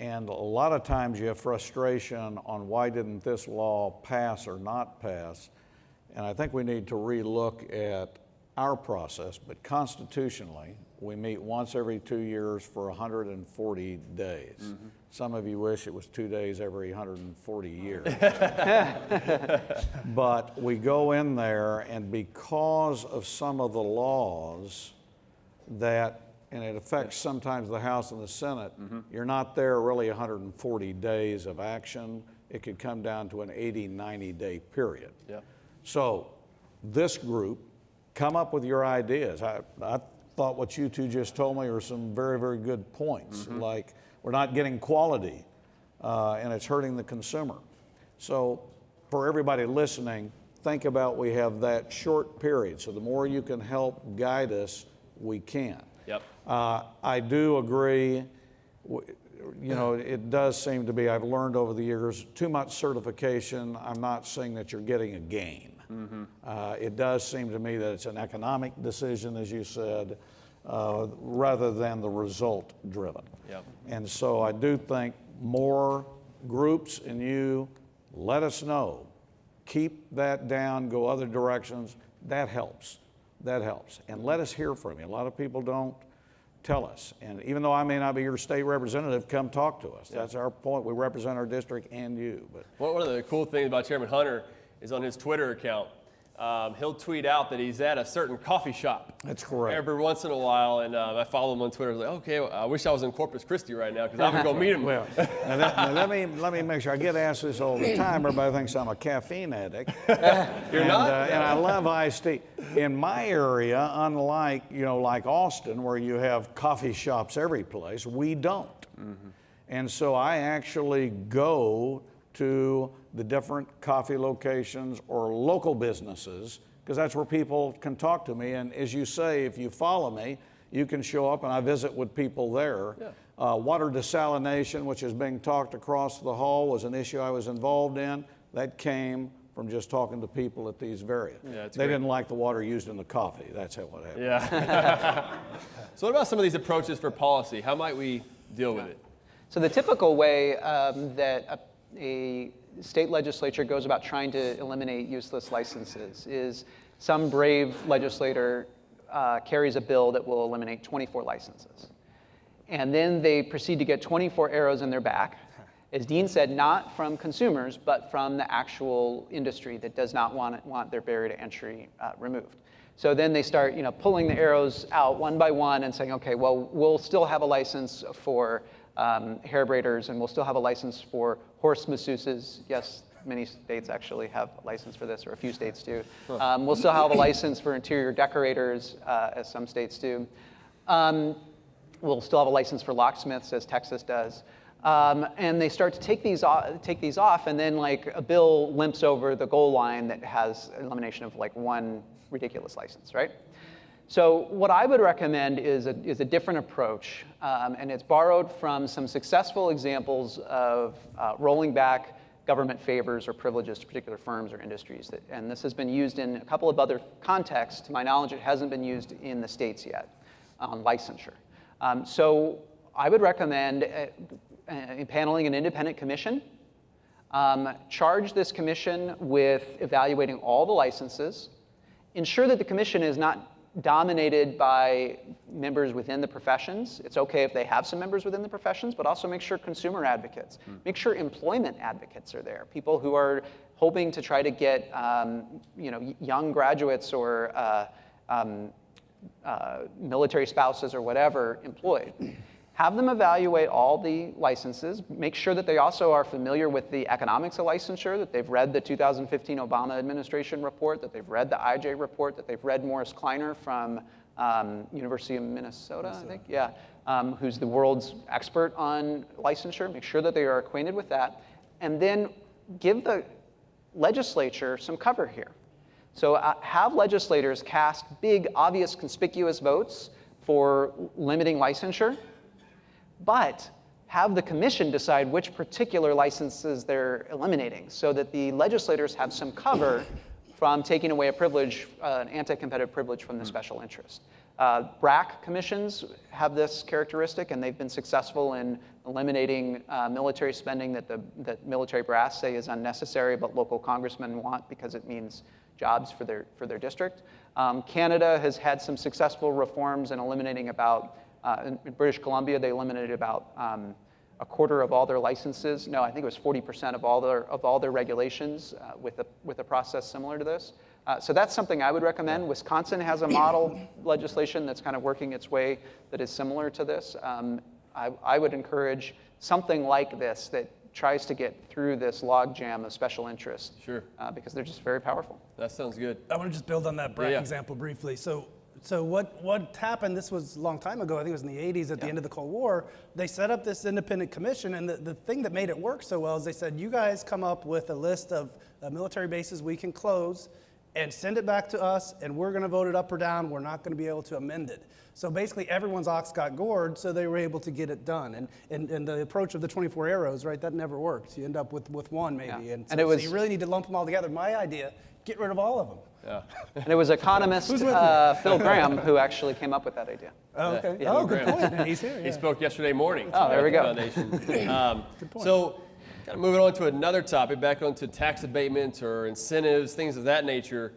And a lot of times you have frustration on why didn't this law pass or not pass. And I think we need to relook at our process, but constitutionally, we meet once every 2 years for 140 days. Mm-hmm. Some of you wish it was 2 days every 140 years. But we go in there, and because of some of the laws and it affects sometimes the House and the Senate, mm-hmm. you're not there really 140 days of action. It could come down to an 80, 90-day period. Yep. So this group, come up with your ideas. I thought what you two just told me were some very, very good points. Mm-hmm. Like, we're not getting quality, and it's hurting the consumer. So for everybody listening, think about we have that short period. So the more you can help guide us, we can. Yep. I do agree. It does seem to be, I've learned over the years, too much certification. I'm not saying that you're getting a gain. Mm-hmm. It does seem to me that it's an economic decision, as you said, rather than the result driven. Yep. And so I do think more groups and you let us know. Keep that down, go other directions. That helps. That helps. And let us hear from you. A lot of people don't tell us. And even though I may not be your state representative, come talk to us. Yeah. That's our point. We represent our district and you. But
one of the cool things about Chairman Hunter is on his Twitter account. he'll tweet out that he's at a certain coffee shop.
That's correct.
Every once in a while, and I follow him on Twitter. I was like, okay, I wish I was in Corpus Christi right now because I'm gonna go meet him.
Well, now let me make sure. I get asked this all the time. Everybody thinks I'm a caffeine addict.
You're not?
And I love iced tea. In my area, unlike like Austin, where you have coffee shops every place, we don't. Mm-hmm. And so I actually go to the different coffee locations or local businesses, because that's where people can talk to me. And as you say, if you follow me, you can show up and I visit with people there. Yeah. Water desalination, which is being talked across the hall, was an issue I was involved in. That came from just talking to people at these various. Yeah, they didn't like the water used in the coffee. That's how what happened.
Yeah. So what about some of these approaches for policy? How might we deal with it?
So the typical way that a state legislature goes about trying to eliminate useless licenses is some brave legislator carries a bill that will eliminate 24 licenses. And then they proceed to get 24 arrows in their back, as Dean said, not from consumers, but from the actual industry that does not want their barrier to entry removed. So then they start pulling the arrows out one by one and saying, okay, well, we'll still have a license for hair braiders, and we'll still have a license for horse masseuses. Yes, many states actually have a license for this, or a few states do. We'll still have a license for interior decorators, as some states do. We'll still have a license for locksmiths, as Texas does. And they start to take these off, and then like a bill limps over the goal line that has elimination of like one ridiculous license, right? So what I would recommend is a different approach, and it's borrowed from some successful examples of rolling back government favors or privileges to particular firms or industries. And this has been used in a couple of other contexts. To my knowledge, it hasn't been used in the states yet on licensure. So I would recommend paneling an independent commission. Charge this commission with evaluating all the licenses. Ensure that the commission is not dominated by members within the professions. It's okay if they have some members within the professions, but also make sure consumer advocates, make sure employment advocates are there, people who are hoping to try to get young graduates or military spouses or whatever employed. Have them evaluate all the licenses. Make sure that they also are familiar with the economics of licensure, that they've read the 2015 Obama administration report, that they've read the IJ report, that they've read Morris Kleiner from University of Minnesota, I think, yeah, who's the world's expert on licensure. Make sure that they are acquainted with that. And then give the legislature some cover here. So have legislators cast big, obvious, conspicuous votes for limiting licensure, but have the commission decide which particular licenses they're eliminating so that the legislators have some cover from taking away a privilege, an anti-competitive privilege from the special interest. BRAC commissions have this characteristic, and they've been successful in eliminating military spending that military brass say is unnecessary, but local congressmen want because it means jobs for their district. Canada has had some successful reforms in eliminating about in British Columbia, they eliminated about a quarter of all their licenses. No, I think it was 40% of all their regulations with a process similar to this. So that's something I would recommend. Wisconsin has a model legislation that's kind of working its way that is similar to this. I would encourage something like this that tries to get through this logjam of special interest.
Sure.
Because they're just very powerful.
That sounds good.
I want to just build on that BRAC example briefly. So what happened, this was a long time ago, I think it was in the 80s at the end of the Cold War, they set up this independent commission, and the thing that made it work so well is they said, you guys come up with a list of military bases we can close and send it back to us, and we're going to vote it up or down. We're not going to be able to amend it. So basically everyone's ox got gored, so they were able to get it done. And the approach of the 24 arrows, right, that never works. You end up with one maybe.
Yeah.
And so you really need to lump them all together. My idea, get rid of all of them.
Yeah.
And it was economist Phil Graham who actually came up with that idea.
Oh, okay.
Yeah.
Oh, good point. And he's here. Yeah.
He spoke yesterday morning.
Oh, there we go.
Foundation. Good point. So, kind of moving on to another topic, back onto tax abatements or incentives, things of that nature.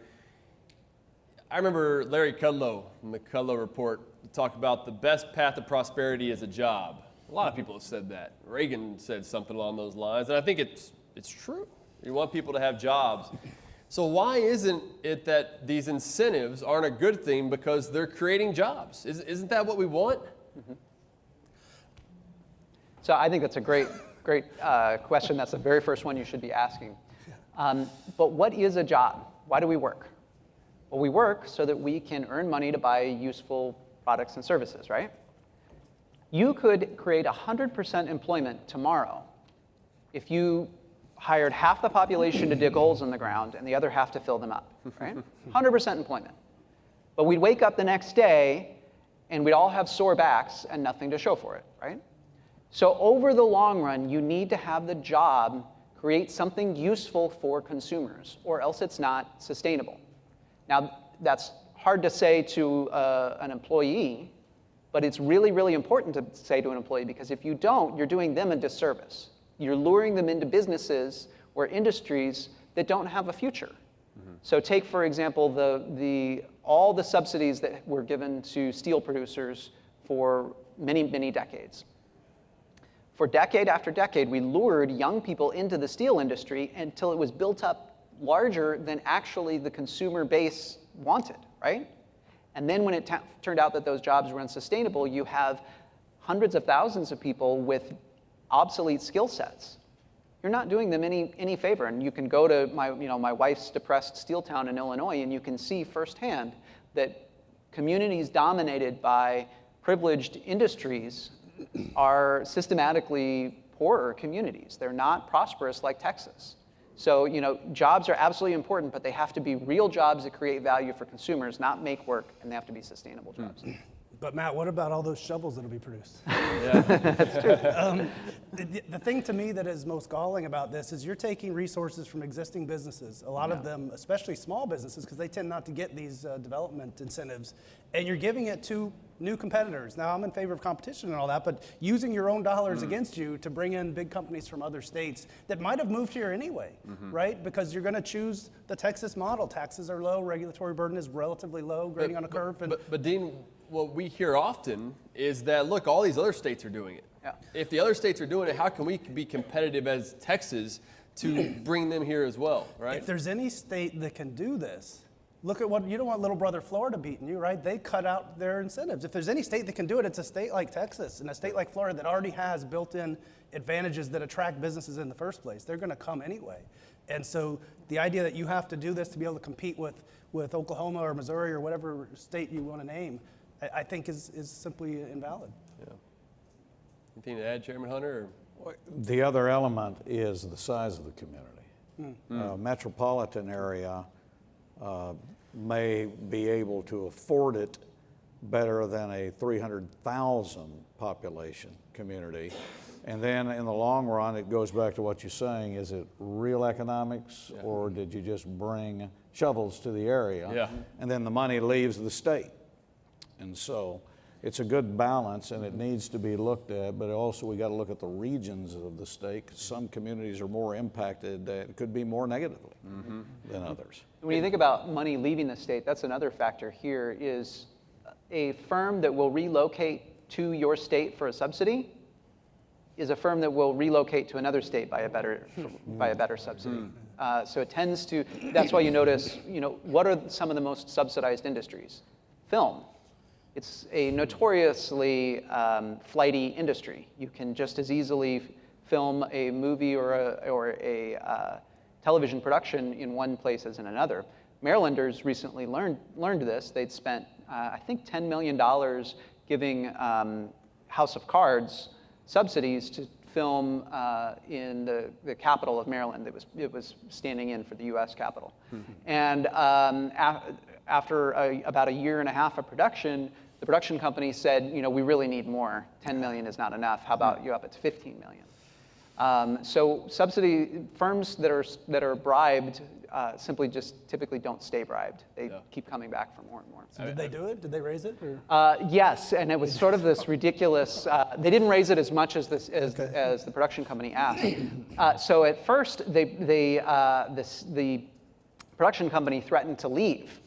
I remember Larry Kudlow from the Kudlow Report talked about the best path to prosperity is a job. A lot of people have said that. Reagan said something along those lines, and I think it's true. You want people to have jobs. So why isn't it that these incentives aren't a good thing because they're creating jobs? Isn't that what we want?
Mm-hmm. So I think that's a great question. That's the very first one you should be asking. But what is a job? Why do we work? Well, we work so that we can earn money to buy useful products and services, right? You could create 100% employment tomorrow if you hired half the population to dig holes in the ground and the other half to fill them up, right? 100% employment. But we'd wake up the next day and we'd all have sore backs and nothing to show for it, right? So over the long run, you need to have the job create something useful for consumers, or else it's not sustainable. Now, that's hard to say to an employee, but it's really, really important to say to an employee, because if you don't, you're doing them a disservice. You're luring them into businesses or industries that don't have a future. Mm-hmm. So take, for example, all the subsidies that were given to steel producers for many, many decades. For decade after decade, we lured young people into the steel industry until it was built up larger than actually the consumer base wanted, right? And then when it turned out that those jobs were unsustainable, you have hundreds of thousands of people with obsolete skill sets. You're not doing them any favor. And you can go to my wife's depressed steel town in Illinois, and you can see firsthand that communities dominated by privileged industries are systematically poorer communities. They're not prosperous like Texas. So, jobs are absolutely important, but they have to be real jobs that create value for consumers, not make work, and they have to be sustainable jobs.
But Matt, what about all those shovels that'll be produced?
Yeah,
that's true.
The thing to me that is most galling about this is you're taking resources from existing businesses, a lot of them, especially small businesses, because they tend not to get these development incentives, and you're giving it to new competitors. Now, I'm in favor of competition and all that, but using your own dollars against you to bring in big companies from other states that might have moved here anyway, right? Because you're going to choose the Texas model. Taxes are low, regulatory burden is relatively low, grading on a curve.
But Dean, what we hear often is that, look, all these other states are doing it.
Yeah.
If the other states are doing it, how can we be competitive as Texas to bring them here as well, right?
If there's any state that can do this, look at you don't want little brother Florida beating you, right? They cut out their incentives. If there's any state that can do it, it's a state like Texas and a state like Florida that already has built-in advantages that attract businesses in the first place. They're going to come anyway. And so the idea that you have to do this to be able to compete with Oklahoma or Missouri or whatever state you want to name, I think is simply invalid.
Yeah. Anything to add, Chairman Hunter?
The other element is the size of the community. Metropolitan area may be able to afford it better than a 300,000 population community. And then in the long run, it goes back to what you're saying. Is it real economics, or did you just bring shovels to the area?
Yeah.
And then the money leaves the state. And so it's a good balance, and it needs to be looked at, but also we got to look at the regions of the state, 'cause some communities are more impacted that could be more negatively than others.
When you think about money leaving the state, that's another factor here, is a firm that will relocate to your state for a subsidy is a firm that will relocate to another state by a better subsidy. So it tends to, that's why you notice, what are some of the most subsidized industries? Film. It's a notoriously flighty industry. You can just as easily film a movie or a television production in one place as in another. Marylanders recently learned this. They'd spent, I think, $10 million giving House of Cards subsidies to film in the capital of Maryland. It was standing in for the U.S. Capitol. And after about a year and a half of production, the production company said, we really need more. 10 million is not enough. How about you up it to 15 million? So subsidy firms that are bribed simply just typically don't stay bribed. They keep coming back for more and more.
So did they do it? Did they raise it? Or?
Yes, and it was sort of this ridiculous. They didn't raise it as much as the production company asked. So at first, the production company threatened to leave.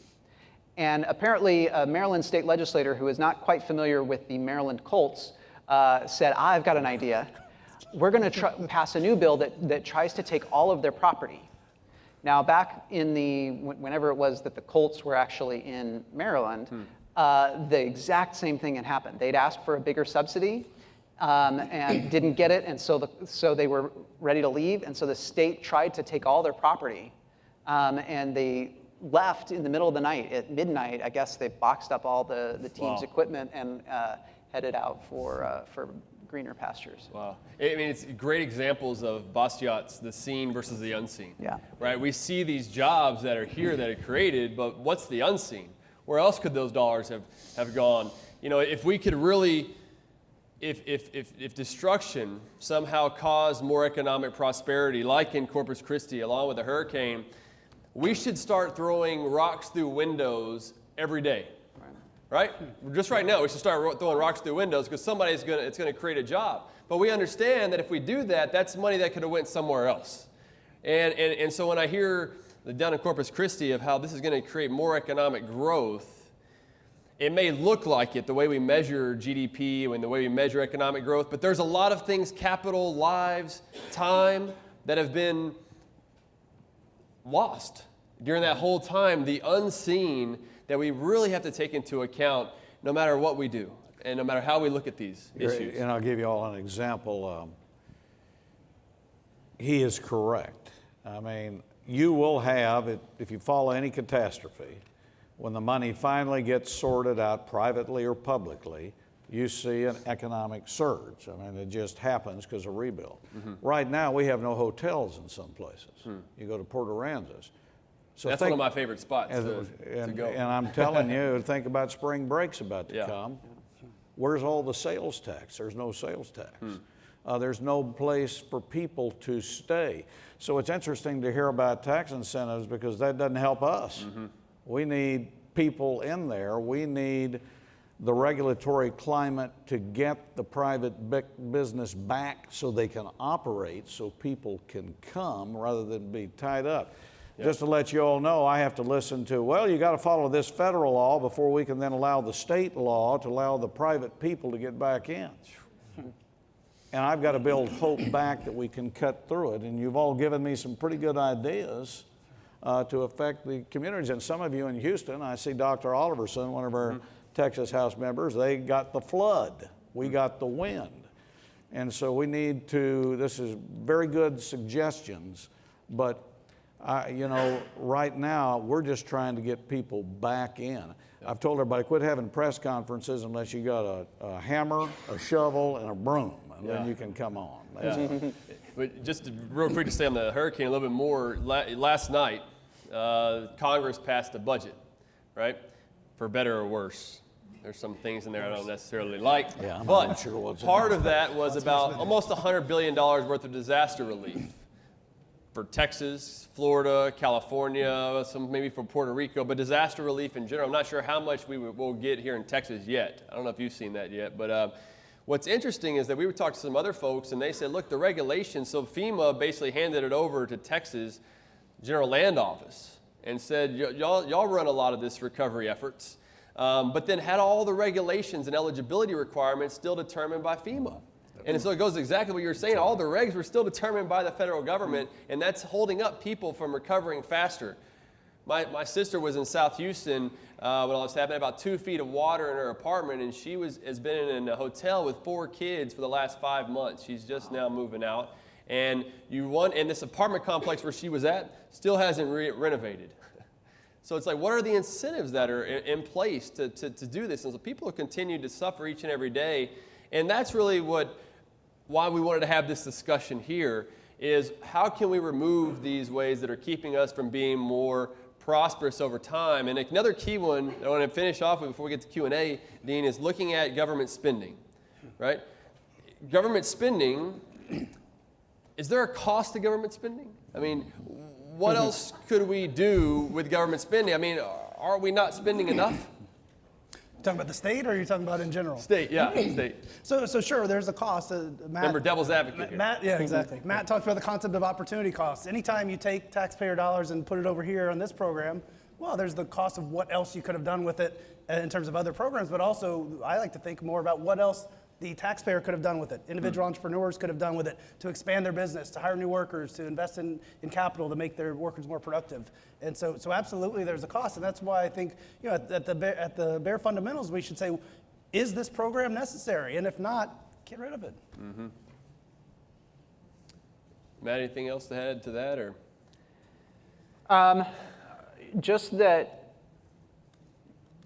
And apparently, a Maryland state legislator who is not quite familiar with the Maryland Colts said, I've got an idea. We're going to pass a new bill that tries to take all of their property. Now, back in whenever it was that the Colts were actually in Maryland, the exact same thing had happened. They'd asked for a bigger subsidy and didn't get it, and so they were ready to leave, and so the state tried to take all their property, and they left in the middle of the night. At midnight, I guess they boxed up all the team's equipment and headed out for greener pastures.
Wow. I mean, it's great examples of Bastiat's, the seen versus the unseen.
Yeah.
Right? We see these jobs that are here that are created, but what's the unseen? Where else could those dollars have gone? You know, if we could really, if destruction somehow caused more economic prosperity, like in Corpus Christi, along with the hurricane, we should start throwing rocks through windows every day. Right? Just right now, we should start throwing rocks through windows because it's going to create a job. But we understand that if we do that, that's money that could have went somewhere else. And so when I hear down in Corpus Christi of how this is going to create more economic growth, it may look like it the way we measure GDP and the way we measure economic growth, but there's a lot of things, capital, lives, time, that have been lost during that whole time, the unseen that we really have to take into account no matter what we do and no matter how we look at these issues.
And I'll give you all an example. He is correct. I mean, you will have, if you follow any catastrophe, when the money finally gets sorted out privately or publicly, you see an economic surge. I mean, it just happens because of rebuild. Right now, we have no hotels in some places. You go to Port Aransas. So
that's one of my favorite spots to go.
And I'm telling you, think about spring break's about to come. Where's all the sales tax? There's no sales tax. There's no place for people to stay. So it's interesting to hear about tax incentives because that doesn't help us. We need people in there. We need the regulatory climate to get the private business back so they can operate, so people can come rather than be tied up. Just to let you all know, I have to listen to, well, you got to follow this federal law before we can then allow the state law to allow the private people to get back in. And I've got to build hope back that we can cut through it. And you've all given me some pretty good ideas to affect the communities. And some of you in Houston, I see Dr. Oliverson, one of our Texas House members, they got the flood. We got the wind. And so we need to, this is very good suggestions, but you know, right now, we're just trying to get people back in. I've told everybody, quit having press conferences unless you got a hammer, a shovel, and a broom, and then you can come on.
But just real quick to stay on the hurricane a little bit more, last night, Congress passed a budget, right? For better or worse. There's some things in there I don't necessarily like, but part of that was about almost $100 billion worth of disaster relief. For Texas, Florida, California, some maybe for Puerto Rico, but disaster relief in general. I'm not sure how much we'll get here in Texas yet. I don't know if you've seen that yet, but what's interesting is that we would talk to some other folks and they said, look, the regulations, so FEMA basically handed it over to Texas General Land Office and said, y'all run a lot of this recovery efforts, but then had all the regulations and eligibility requirements still determined by FEMA. And so it goes exactly what you were saying. All the regs were still determined by the federal government, and that's holding up people from recovering faster. My sister was in South Houston when all this happened, about 2 feet of water in her apartment, and she has been in a hotel with 4 kids for the last 5 months. She's just now moving out. And this apartment complex where she was at still hasn't renovated. So it's like, what are the incentives that are in place to do this? And so people continue to suffer each and every day. And that's really why we wanted to have this discussion here is how can we remove these ways that are keeping us from being more prosperous over time? And another key one I want to finish off with before we get to Q&A, Dean, is looking at government spending, right? Government spending, is there a cost to government spending? I mean, what else could we do with government spending? I mean, are we not spending enough?
You talking about the state, or are you talking about in general?
State, yeah, state.
So sure, there's a cost.
Remember, devil's advocate here.
Matt, yeah, exactly. Matt talked about the concept of opportunity costs. Anytime you take taxpayer dollars and put it over here on this program, well, there's the cost of what else you could have done with it in terms of other programs, but also I like to think more about what else the taxpayer could have done with it, individual entrepreneurs could have done with it to expand their business, to hire new workers, to invest in capital to make their workers more productive. And so absolutely there's a cost. And that's why I think, at the bare fundamentals, we should say, is this program necessary? And if not, get rid of it.
Mm-hmm. Matt, anything else to add to that, or?
Just that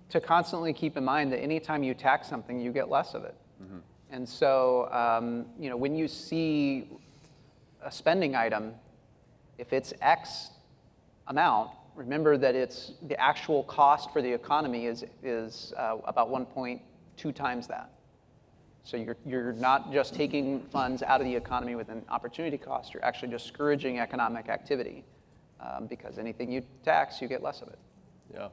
to constantly keep in mind that anytime you tax something, you get less of it. Mm-hmm. And so, when you see a spending item, if it's X amount, remember that it's the actual cost for the economy is about 1.2 times that. So you're not just taking funds out of the economy with an opportunity cost, you're actually discouraging economic activity because anything you tax, you get less of it.
Yeah.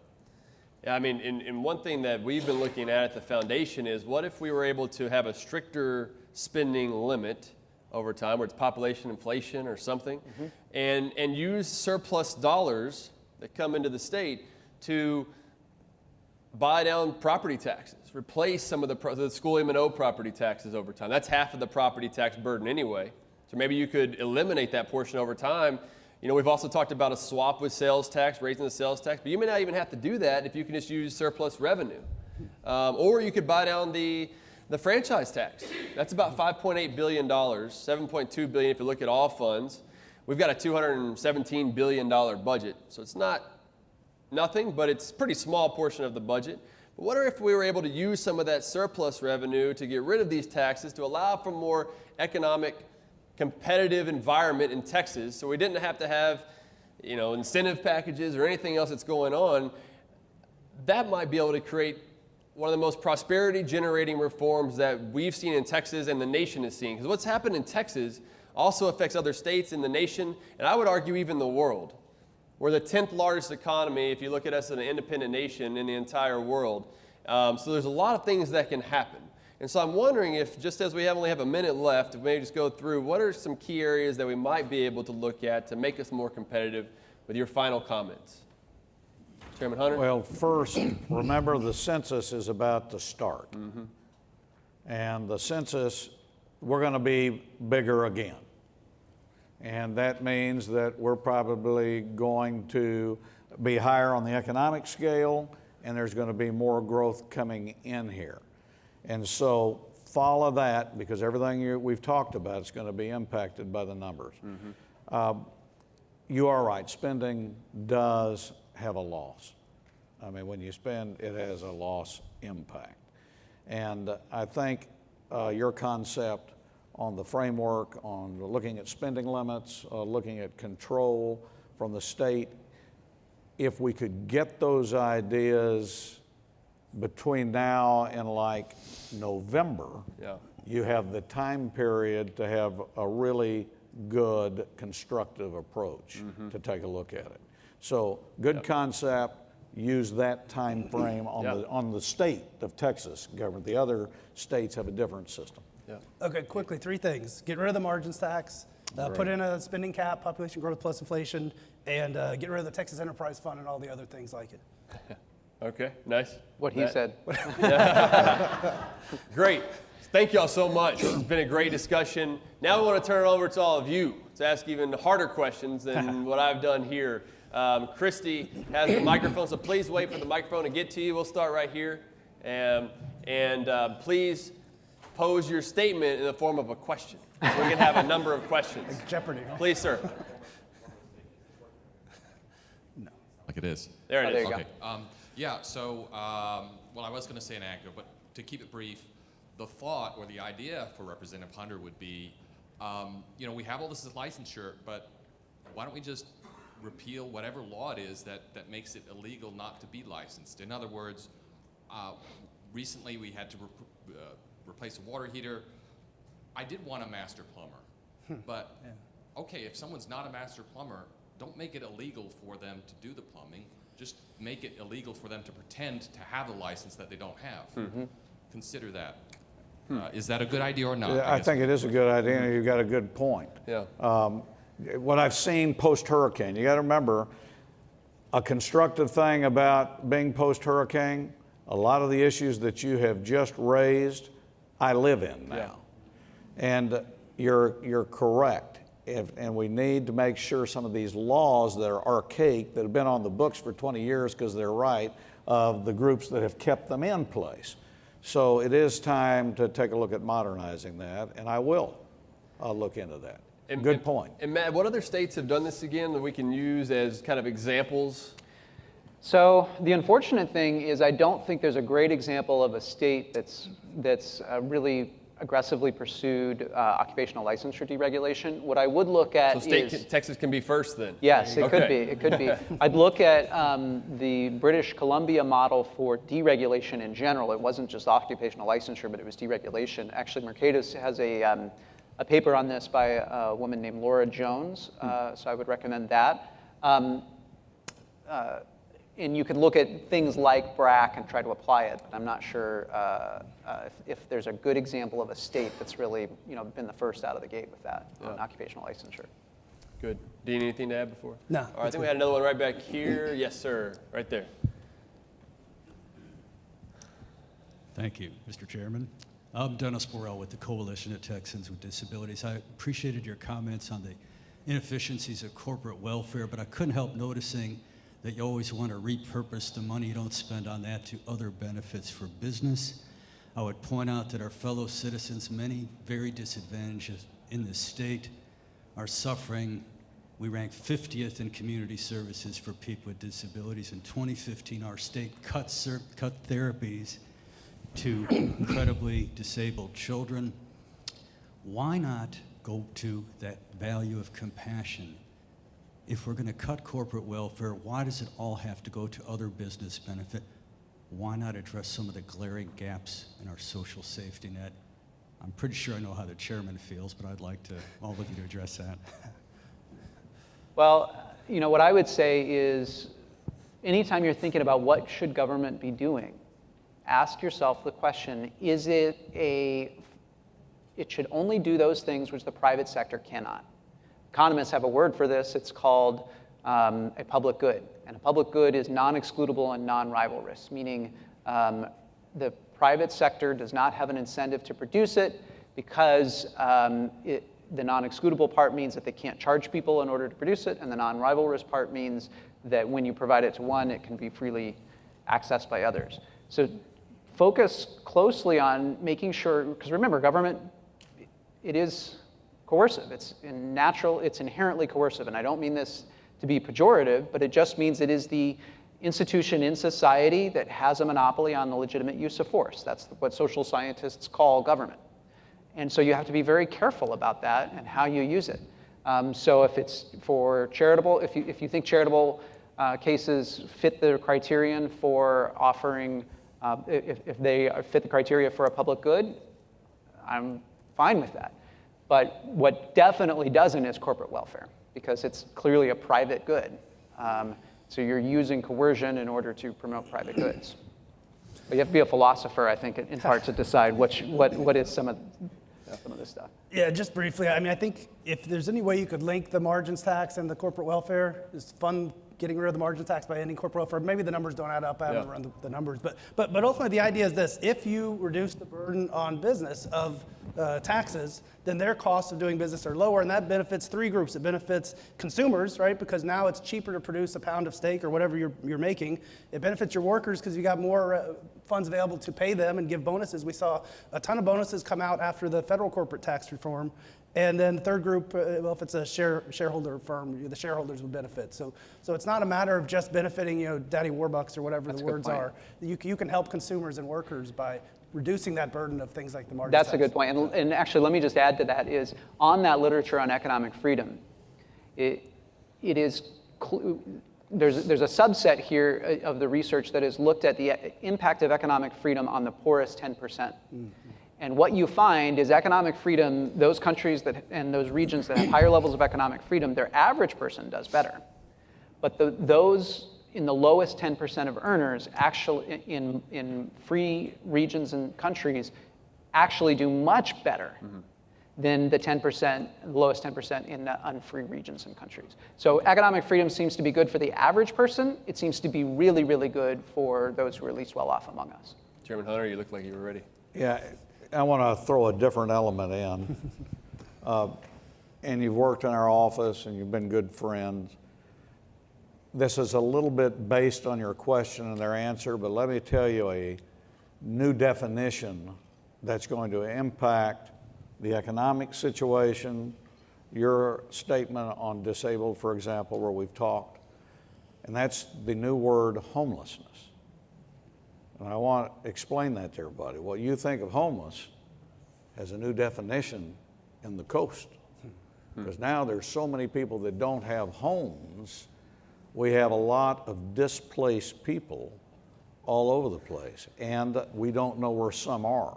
Yeah, I mean, and one thing that we've been looking at the foundation is, what if we were able to have a stricter spending limit over time, where it's population inflation or something, mm-hmm. and use surplus dollars that come into the state to buy down property taxes, replace some of the school M&O property taxes over time. That's half of the property tax burden anyway. So maybe you could eliminate that portion over time. We've also talked about a swap with sales tax, raising the sales tax, but you may not even have to do that if you can just use surplus revenue. Or you could buy down the franchise tax. That's about $5.8 billion, $7.2 billion if you look at all funds. We've got a $217 billion budget, so it's not nothing, but it's a pretty small portion of the budget. But what if we were able to use some of that surplus revenue to get rid of these taxes to allow for more economic, competitive environment in Texas, so we didn't have to have, incentive packages or anything else that's going on? That might be able to create one of the most prosperity-generating reforms that we've seen in Texas and the nation is seeing. Because what's happened in Texas also affects other states in the nation, and I would argue even the world. We're the 10th largest economy if you look at us as an independent nation in the entire world. So there's a lot of things that can happen. And so I'm wondering if, just as we only have a minute left, if maybe just go through what are some key areas that we might be able to look at to make us more competitive, with your final comments. Chairman Hunter?
Well, first, remember the census is about to start. Mm-hmm. And the census, we're going to be bigger again. And that means that we're probably going to be higher on the economic scale, and there's going to be more growth coming in here. And so follow that, because everything we've talked about is going to be impacted by the numbers. Mm-hmm. You are right, spending does have a loss. I mean, when you spend, it has a loss impact. And I think your concept on the framework, on looking at spending limits, looking at control from the state, if we could get those ideas between now and like November, yeah, you have the time period to have a really good constructive approach, mm-hmm, to take a look at it. So good, yep, concept, use that time frame on, yep, on the state of Texas government. The other states have a different system. Yeah.
Okay, quickly, 3 things. Get rid of the margins tax, put in a spending cap, population growth plus inflation, and get rid of the Texas Enterprise Fund and all the other things like it.
Okay, nice.
What he said.
Great. Thank y'all so much. It's been a great discussion. Now we want to turn it over to all of you to ask even harder questions than what I've done here. Christy has the microphone, so please wait for the microphone to get to you. We'll start right here. And please pose your statement in the form of a question. So we can have a number of questions.
Like Jeopardy. Huh?
Please, sir.
No.
Like it is.
There it is.
There you
okay.
go.
Yeah, so, well, I was going to say an anecdote, but to keep it brief, the thought or the idea for Representative Hunter would be, we have all this as licensure, but why don't we just repeal whatever law it is that makes it illegal not to be licensed? In other words, recently we had to replace a water heater. I did want a master plumber, but okay, if someone's not a master plumber, don't make it illegal for them to do the plumbing. Just make it illegal for them to pretend to have a license that they don't have. Mm-hmm. Consider that. Is that a good idea or not?
I think it is a good idea, and you've got a good point.
Yeah.
What I've seen post-hurricane, you got to remember, a constructive thing about being post-hurricane, a lot of the issues that you have just raised I live in now. And you're correct. And we need to make sure some of these laws that are archaic, that have been on the books for 20 years because they're right, of the groups that have kept them in place. So it is time to take a look at modernizing that, and I will look into that. Good point.
And Matt, what other states have done this again that we can use as kind of examples?
So the unfortunate thing is I don't think there's a great example of a state that's really aggressively pursued occupational licensure deregulation. What I would look at
Texas can be first then?
Yes, it could be. It could be. I'd look at the British Columbia model for deregulation in general. It wasn't just occupational licensure, but it was deregulation. Actually, Mercatus has a paper on this by a woman named Laura Jones, so I would recommend that. And you could look at things like BRAC and try to apply it, but I'm not sure if there's a good example of a state that's really been the first out of the gate with that on occupational licensure.
Good. Dean, anything to add before?
No.
All right, I think we had another one right back here. Yes, sir. Right there.
Thank you, Mr. Chairman. I'm Dennis Borrell with the Coalition of Texans with Disabilities. I appreciated your comments on the inefficiencies of corporate welfare, but I couldn't help noticing that you always want to repurpose the money you don't spend on that to other benefits for business. I would point out that our fellow citizens, many very disadvantaged in this state, are suffering. We rank 50th in community services for people with disabilities. In 2015, our state cut therapies to incredibly disabled children. Why not go to that value of compassion? If we're going to cut corporate welfare, why does it all have to go to other business benefit? Why not address some of the glaring gaps in our social safety net? I'm pretty sure I know how the chairman feels, but I'd like all of you to address that.
Well, what I would say is anytime you're thinking about what should government be doing, ask yourself the question, it should only do those things which the private sector cannot. Economists have a word for this. It's called a public good. And a public good is non-excludable and non-rivalrous, meaning the private sector does not have an incentive to produce it because the non-excludable part means that they can't charge people in order to produce it, and the non-rivalrous part means that when you provide it to one, it can be freely accessed by others. So focus closely on making sure, because remember, government, it is coercive. It's inherently coercive. And I don't mean this to be pejorative, but it just means it is the institution in society that has a monopoly on the legitimate use of force. That's what social scientists call government. And so you have to be very careful about that and how you use it. So if it's for charitable, if you think charitable cases fit the criterion for offering, if they fit the criteria for a public good, I'm fine with that. But what definitely doesn't is corporate welfare, because it's clearly a private good. So you're using coercion in order to promote private goods. But you have to be a philosopher, I think, in part to decide what is some of this stuff.
Yeah, just briefly, I think if there's any way you could link the margins tax and the corporate welfare, it's fun getting rid of the margins tax by ending corporate welfare. Maybe the numbers don't add up. I haven't run the numbers. But ultimately, the idea is this. If you reduce the burden on business of taxes, then their costs of doing business are lower, and that benefits three groups. It benefits consumers, right, because now it's cheaper to produce a pound of steak or whatever you're making. It benefits your workers because you got more funds available to pay them and give bonuses. We saw a ton of bonuses come out after the federal corporate tax reform. And then the third group, well, if it's a shareholder firm, the shareholders would benefit. So it's not a matter of just benefiting, Daddy Warbucks or whatever the words are. You can help consumers and workers by reducing that burden of things like the margin tax.
That's a good point. And actually, let me just add to that is on that literature on economic freedom, there's a subset here of the research that has looked at the impact of economic freedom on the poorest 10%. Mm-hmm. And what you find is economic freedom, those countries and those regions that have higher levels of economic freedom, their average person does better. But those in the lowest 10% of earners actually in free regions and countries actually do much better than the 10%, the lowest 10% in the unfree regions and countries. So economic freedom seems to be good for the average person. It seems to be really, really good for those who are least well off among us.
Chairman Hunter, you look like you were ready.
Yeah, I want to throw a different element in. And you've worked in our office and you've been good friends. This is a little bit based on your question and their answer, but let me tell you a new definition that's going to impact the economic situation, your statement on disabled, for example, where we've talked, and that's the new word homelessness. And I want to explain that to everybody. What you think of homeless has a new definition in the coast. Because now there's so many people that don't have homes. We have a lot of displaced people all over the place, and we don't know where some are.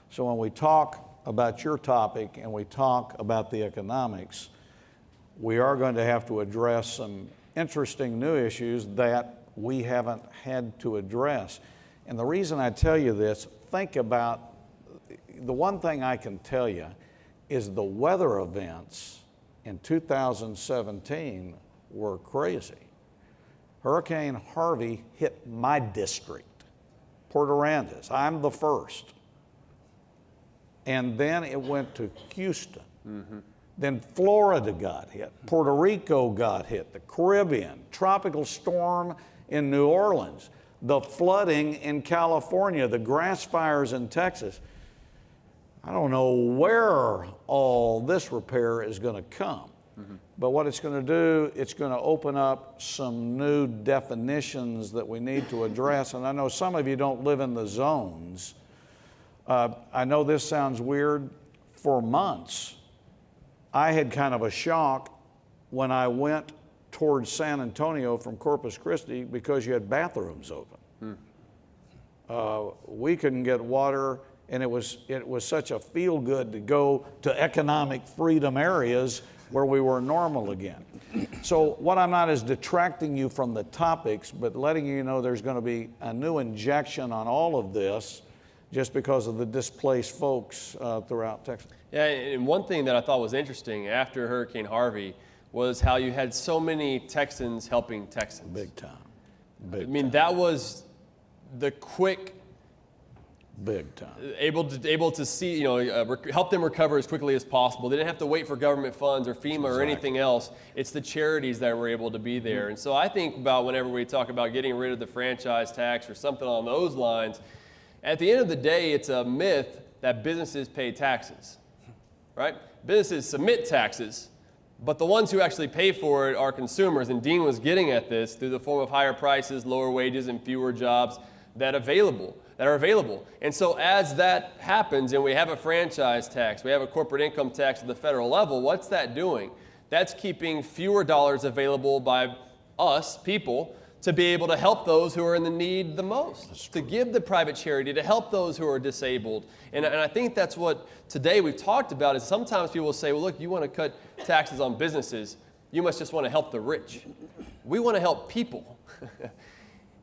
So when we talk about your topic and we talk about the economics, we are going to have to address some interesting new issues that we haven't had to address. And the reason I tell you this, think about, the one thing I can tell you is the weather events in 2017 were crazy. Hurricane Harvey hit my district, Port Aransas. I'm the first. And then it went to Houston. Mm-hmm. Then Florida got hit. Puerto Rico got hit. The Caribbean, tropical storm in New Orleans, the flooding in California, the grass fires in Texas. I don't know where all this repair is going to come. Mm-hmm. But what it's going to do, it's going to open up some new definitions that we need to address. And I know some of you don't live in the zones. I know this sounds weird. For months, I had kind of a shock when I went towards San Antonio from Corpus Christi because you had bathrooms open. We couldn't get water, and it was such a feel good to go to economic freedom areas where we were normal again. So what I'm not is detracting you from the topics, but letting you know there's going to be a new injection on all of this just because of the displaced folks throughout Texas.
Yeah, and one thing that I thought was interesting after Hurricane Harvey was how you had so many Texans helping Texans.
Big time.
That was the quick,
big time.
Able to see, help them recover as quickly as possible. They didn't have to wait for government funds or FEMA or anything else. It's the charities that were able to be there. Mm-hmm. And so I think about whenever we talk about getting rid of the franchise tax or something along those lines, at the end of the day, it's a myth that businesses pay taxes, right? Businesses submit taxes, but the ones who actually pay for it are consumers. And Dean was getting at this through the form of higher prices, lower wages, and fewer jobs that are available. And so as that happens and we have a franchise tax, we have a corporate income tax at the federal level, what's that doing? That's keeping fewer dollars available by us, people, to be able to help those who are in the need the most, to give the private charity, to help those who are disabled. And I think that's what today we've talked about is sometimes people will say, well, look, you want to cut taxes on businesses, you must just want to help the rich. We want to help people.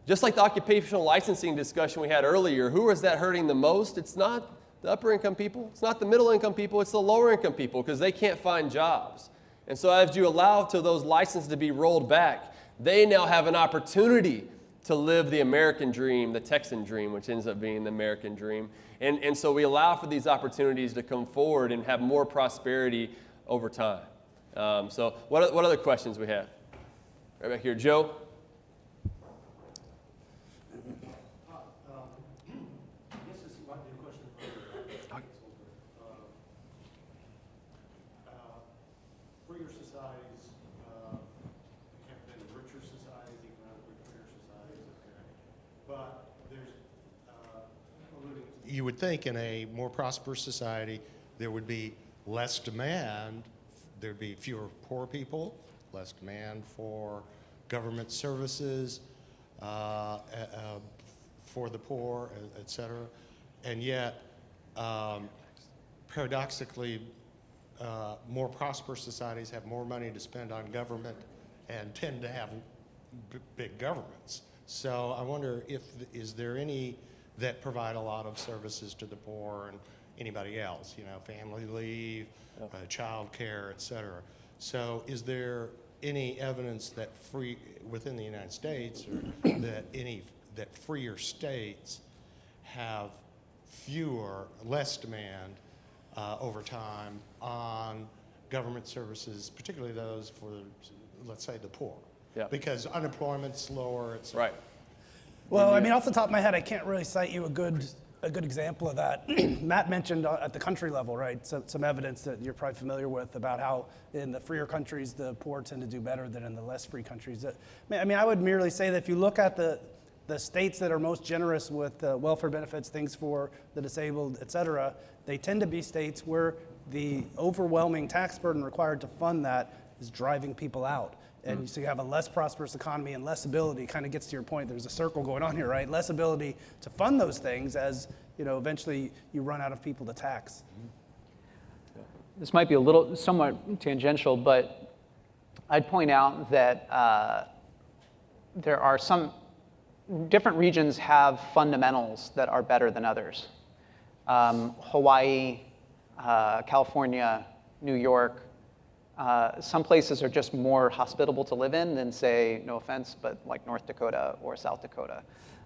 Just like the occupational licensing discussion we had earlier, who is that hurting the most? It's not the upper income people, it's not the middle income people, it's the lower income people because they can't find jobs. And so as you allow to those licenses to be rolled back, they now have an opportunity to live the American dream, the Texan dream, which ends up being the American dream. And so we allow for these opportunities to come forward and have more prosperity over time. So what other questions we have? Right back here, Joe.
Freer societies have been richer societies, economically freer societies, okay. But there's, you would think in a more prosperous society, there would be less demand, there'd be fewer poor people, less demand for government services, for the poor, et cetera. And yet, paradoxically, more prosperous societies have more money to spend on government and tend to have big governments. So I wonder is there any that provide a lot of services to the poor and anybody else, family leave, child care, et cetera. So is there any evidence that within the United States or that freer states have less demand over time on government services, particularly those for, let's say, the poor.
Yeah.
Because unemployment's lower, et cetera.
Right.
Well, I mean, off the top of my head, I can't really cite you a good example of that. Matt mentioned at the country level, right, some evidence that you're probably familiar with about how in the freer countries, the poor tend to do better than in the less free countries. I mean, I would merely say that if you look at the states that are most generous with welfare benefits, things for the disabled, et cetera, they tend to be states where the overwhelming tax burden required to fund that is driving people out. And so you have a less prosperous economy and less ability, kind of gets to your point, there's a circle going on here, right? Less ability to fund those things as, eventually you run out of people to tax.
This might be a little somewhat tangential, but I'd point out that there are some different regions have fundamentals that are better than others. Hawaii, California, New York, some places are just more hospitable to live in than, say, no offense, but like North Dakota or South Dakota.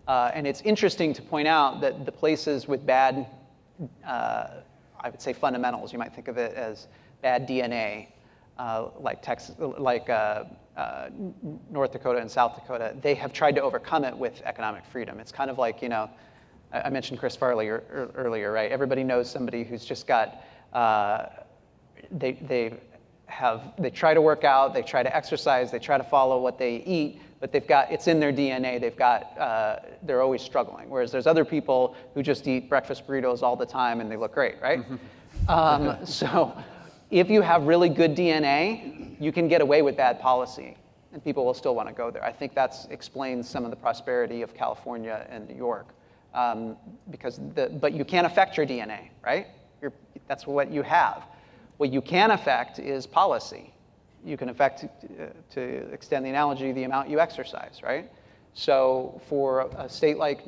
And it's interesting to point out that the places with bad, I would say fundamentals, you might think of it as bad DNA, like Texas, like North Dakota and South Dakota, they have tried to overcome it with economic freedom. It's kind of like, I mentioned Chris Farley earlier, right? Everybody knows somebody who's just got, they try to work out, they try to exercise, they try to follow what they eat, but it's in their DNA, they're always struggling. Whereas there's other people who just eat breakfast burritos all the time and they look great, right? So if you have really good DNA, you can get away with bad policy and people will still want to go there. I think that explains some of the prosperity of California and New York. But you can't affect your DNA, right? That's what you have. What you can affect is policy. You can affect, to extend the analogy, the amount you exercise, right? So for a state like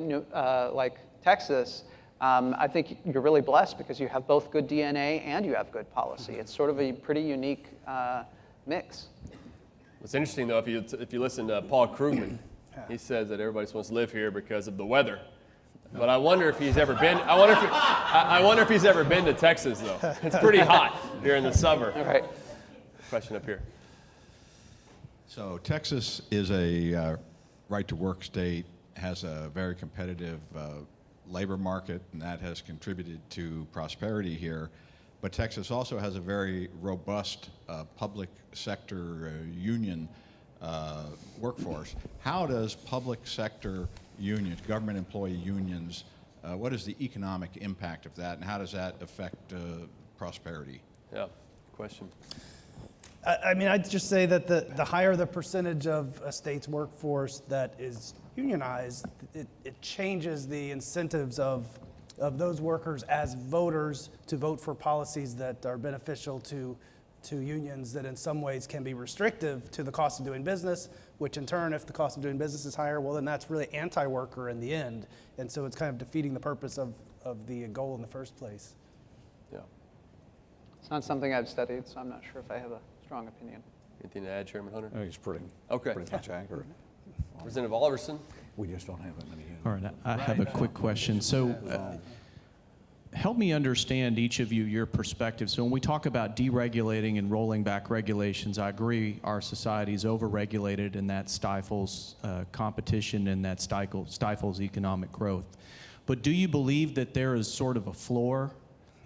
Texas, I think you're really blessed because you have both good DNA and you have good policy. It's sort of a pretty unique mix.
What's interesting, though, if you listen to Paul Krugman, he says that everybody wants to live here because of the weather. But I wonder if he's ever been. I wonder if he's ever been to Texas, though. It's pretty hot here in the summer.
All right.
Question up here.
So Texas is a right-to-work state, has a very competitive labor market, and that has contributed to prosperity here. But Texas also has a very robust public sector union workforce. How does public sector unions, government employee unions, what is the economic impact of that, and how does that affect prosperity?
Yeah, question.
I mean, I'd just say that the higher the percentage of a state's workforce that is unionized, it changes the incentives of those workers as voters to vote for policies that are beneficial to unions that in some ways can be restrictive to the cost of doing business, which in turn, if the cost of doing business is higher, well, then that's really anti-worker in the end. And so it's kind of defeating the purpose of the goal in the first place.
Yeah.
It's not something I've studied, so I'm not sure if I have a strong opinion.
Anything to add, Chairman Hunter?
I think it's pretty much accurate.
Representative Alderson?
We just don't have that many.
All right, I have a quick question. So help me understand, each of you, your perspective. So when we talk about deregulating and rolling back regulations, I agree our society is overregulated and that stifles competition and that stifles economic growth. But do you believe that there is sort of a floor?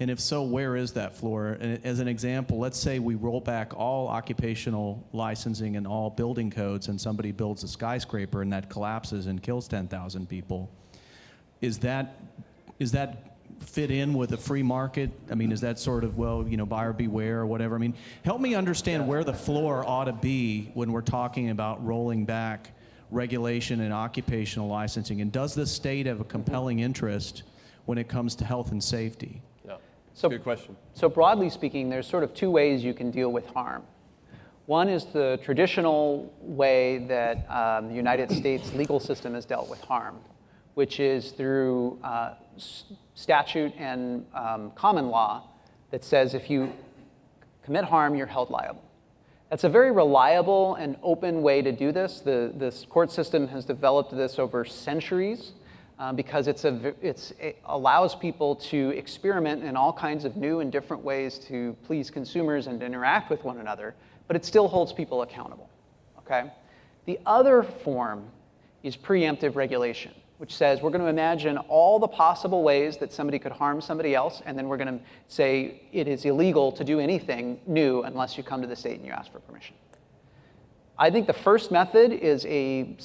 And if so, where is that floor? And as an example, let's say we roll back all occupational licensing and all building codes and somebody builds a skyscraper and that collapses and kills 10,000 people. Is that fit in with a free market? I mean, is that sort of, buyer beware or whatever? I mean, help me understand where the floor ought to be when we're talking about rolling back regulation and occupational licensing. And does the state have a compelling interest when it comes to health and safety?
Yeah,
So,
good question.
So broadly speaking, there's sort of two ways you can deal with harm. One is the traditional way that the United States legal system has dealt with harm, which is through statute and common law that says if you commit harm, you're held liable. That's a very reliable and open way to do this. The court system has developed this over centuries. because it allows people to experiment in all kinds of new and different ways to please consumers and interact with one another, but it still holds people accountable, okay? The other form is preemptive regulation, which says we're going to imagine all the possible ways that somebody could harm somebody else, and then we're going to say it is illegal to do anything new unless you come to the state and you ask for permission. I think the first method is a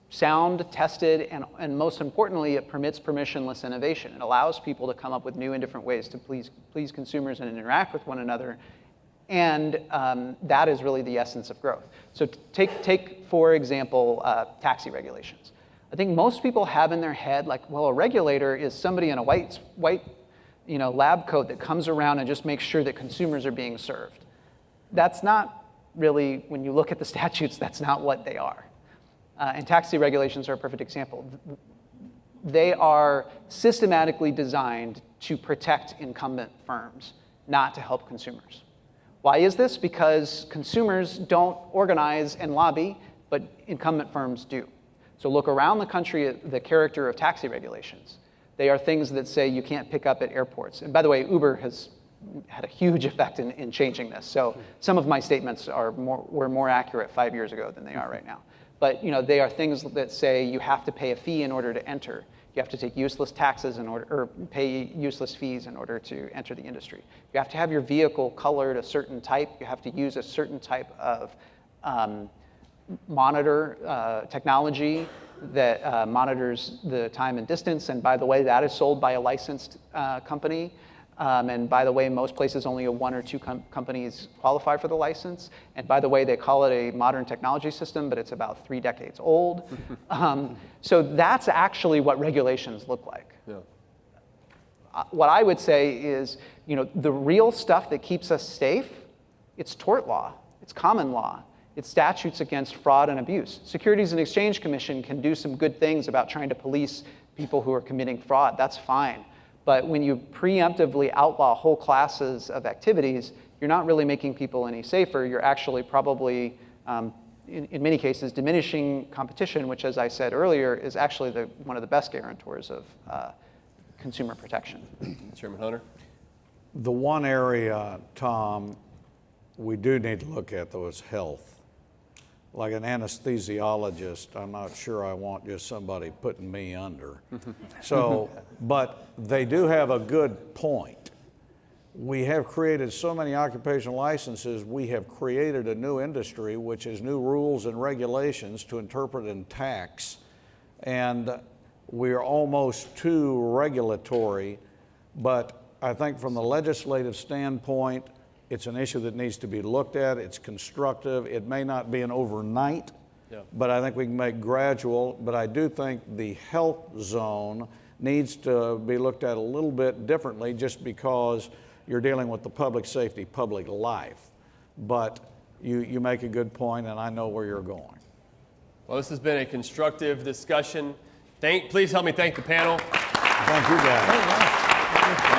sound, tested, and most importantly, it permits permissionless innovation. It allows people to come up with new and different ways to please consumers and interact with one another, and that is really the essence of growth. So take for example, taxi regulations. I think most people have in their head, like, well, a regulator is somebody in a white lab coat that comes around and just makes sure that consumers are being served. That's not really, when you look at the statutes, that's not what they are. And taxi regulations are a perfect example. They are systematically designed to protect incumbent firms, not to help consumers. Why is this? Because consumers don't organize and lobby, but incumbent firms do. So look around the country at the character of taxi regulations. They are things that say you can't pick up at airports. And by the way, Uber has had a huge effect in changing this. So some of my statements were more accurate 5 years ago than they are right now. But they are things that say you have to pay a fee in order to enter. You have to take useless taxes or pay useless fees in order to enter the industry. You have to have your vehicle colored a certain type. You have to use a certain type of monitor technology that monitors the time and distance. And by the way, that is sold by a licensed company. And by the way, most places only one or two companies qualify for the license. And by the way, they call it a modern technology system, but it's about 3 decades old. So that's actually what regulations look like.
Yeah.
What I would say is, the real stuff that keeps us safe, it's tort law, it's common law, it's statutes against fraud and abuse. Securities and Exchange Commission can do some good things about trying to police people who are committing fraud. That's fine. But when you preemptively outlaw whole classes of activities, you're not really making people any safer. You're actually probably, in many cases, diminishing competition, which, as I said earlier, is actually one of the best guarantors of consumer protection.
Chairman Hunter?
The one area, Tom, we do need to look at, though, is health. Like an anesthesiologist, I'm not sure I want just somebody putting me under. So, but they do have a good point. We have created so many occupational licenses, we have created a new industry, which is new rules and regulations to interpret and tax. And we're almost too regulatory, but I think from the legislative standpoint, it's an issue that needs to be looked at. It's constructive. It may not be an overnight, but I think we can make gradual. But I do think the health zone needs to be looked at a little bit differently just because you're dealing with the public safety, public life. But you make a good point, and I know where you're going.
Well, this has been a constructive discussion. Please help me thank the panel.
Thank you, guys.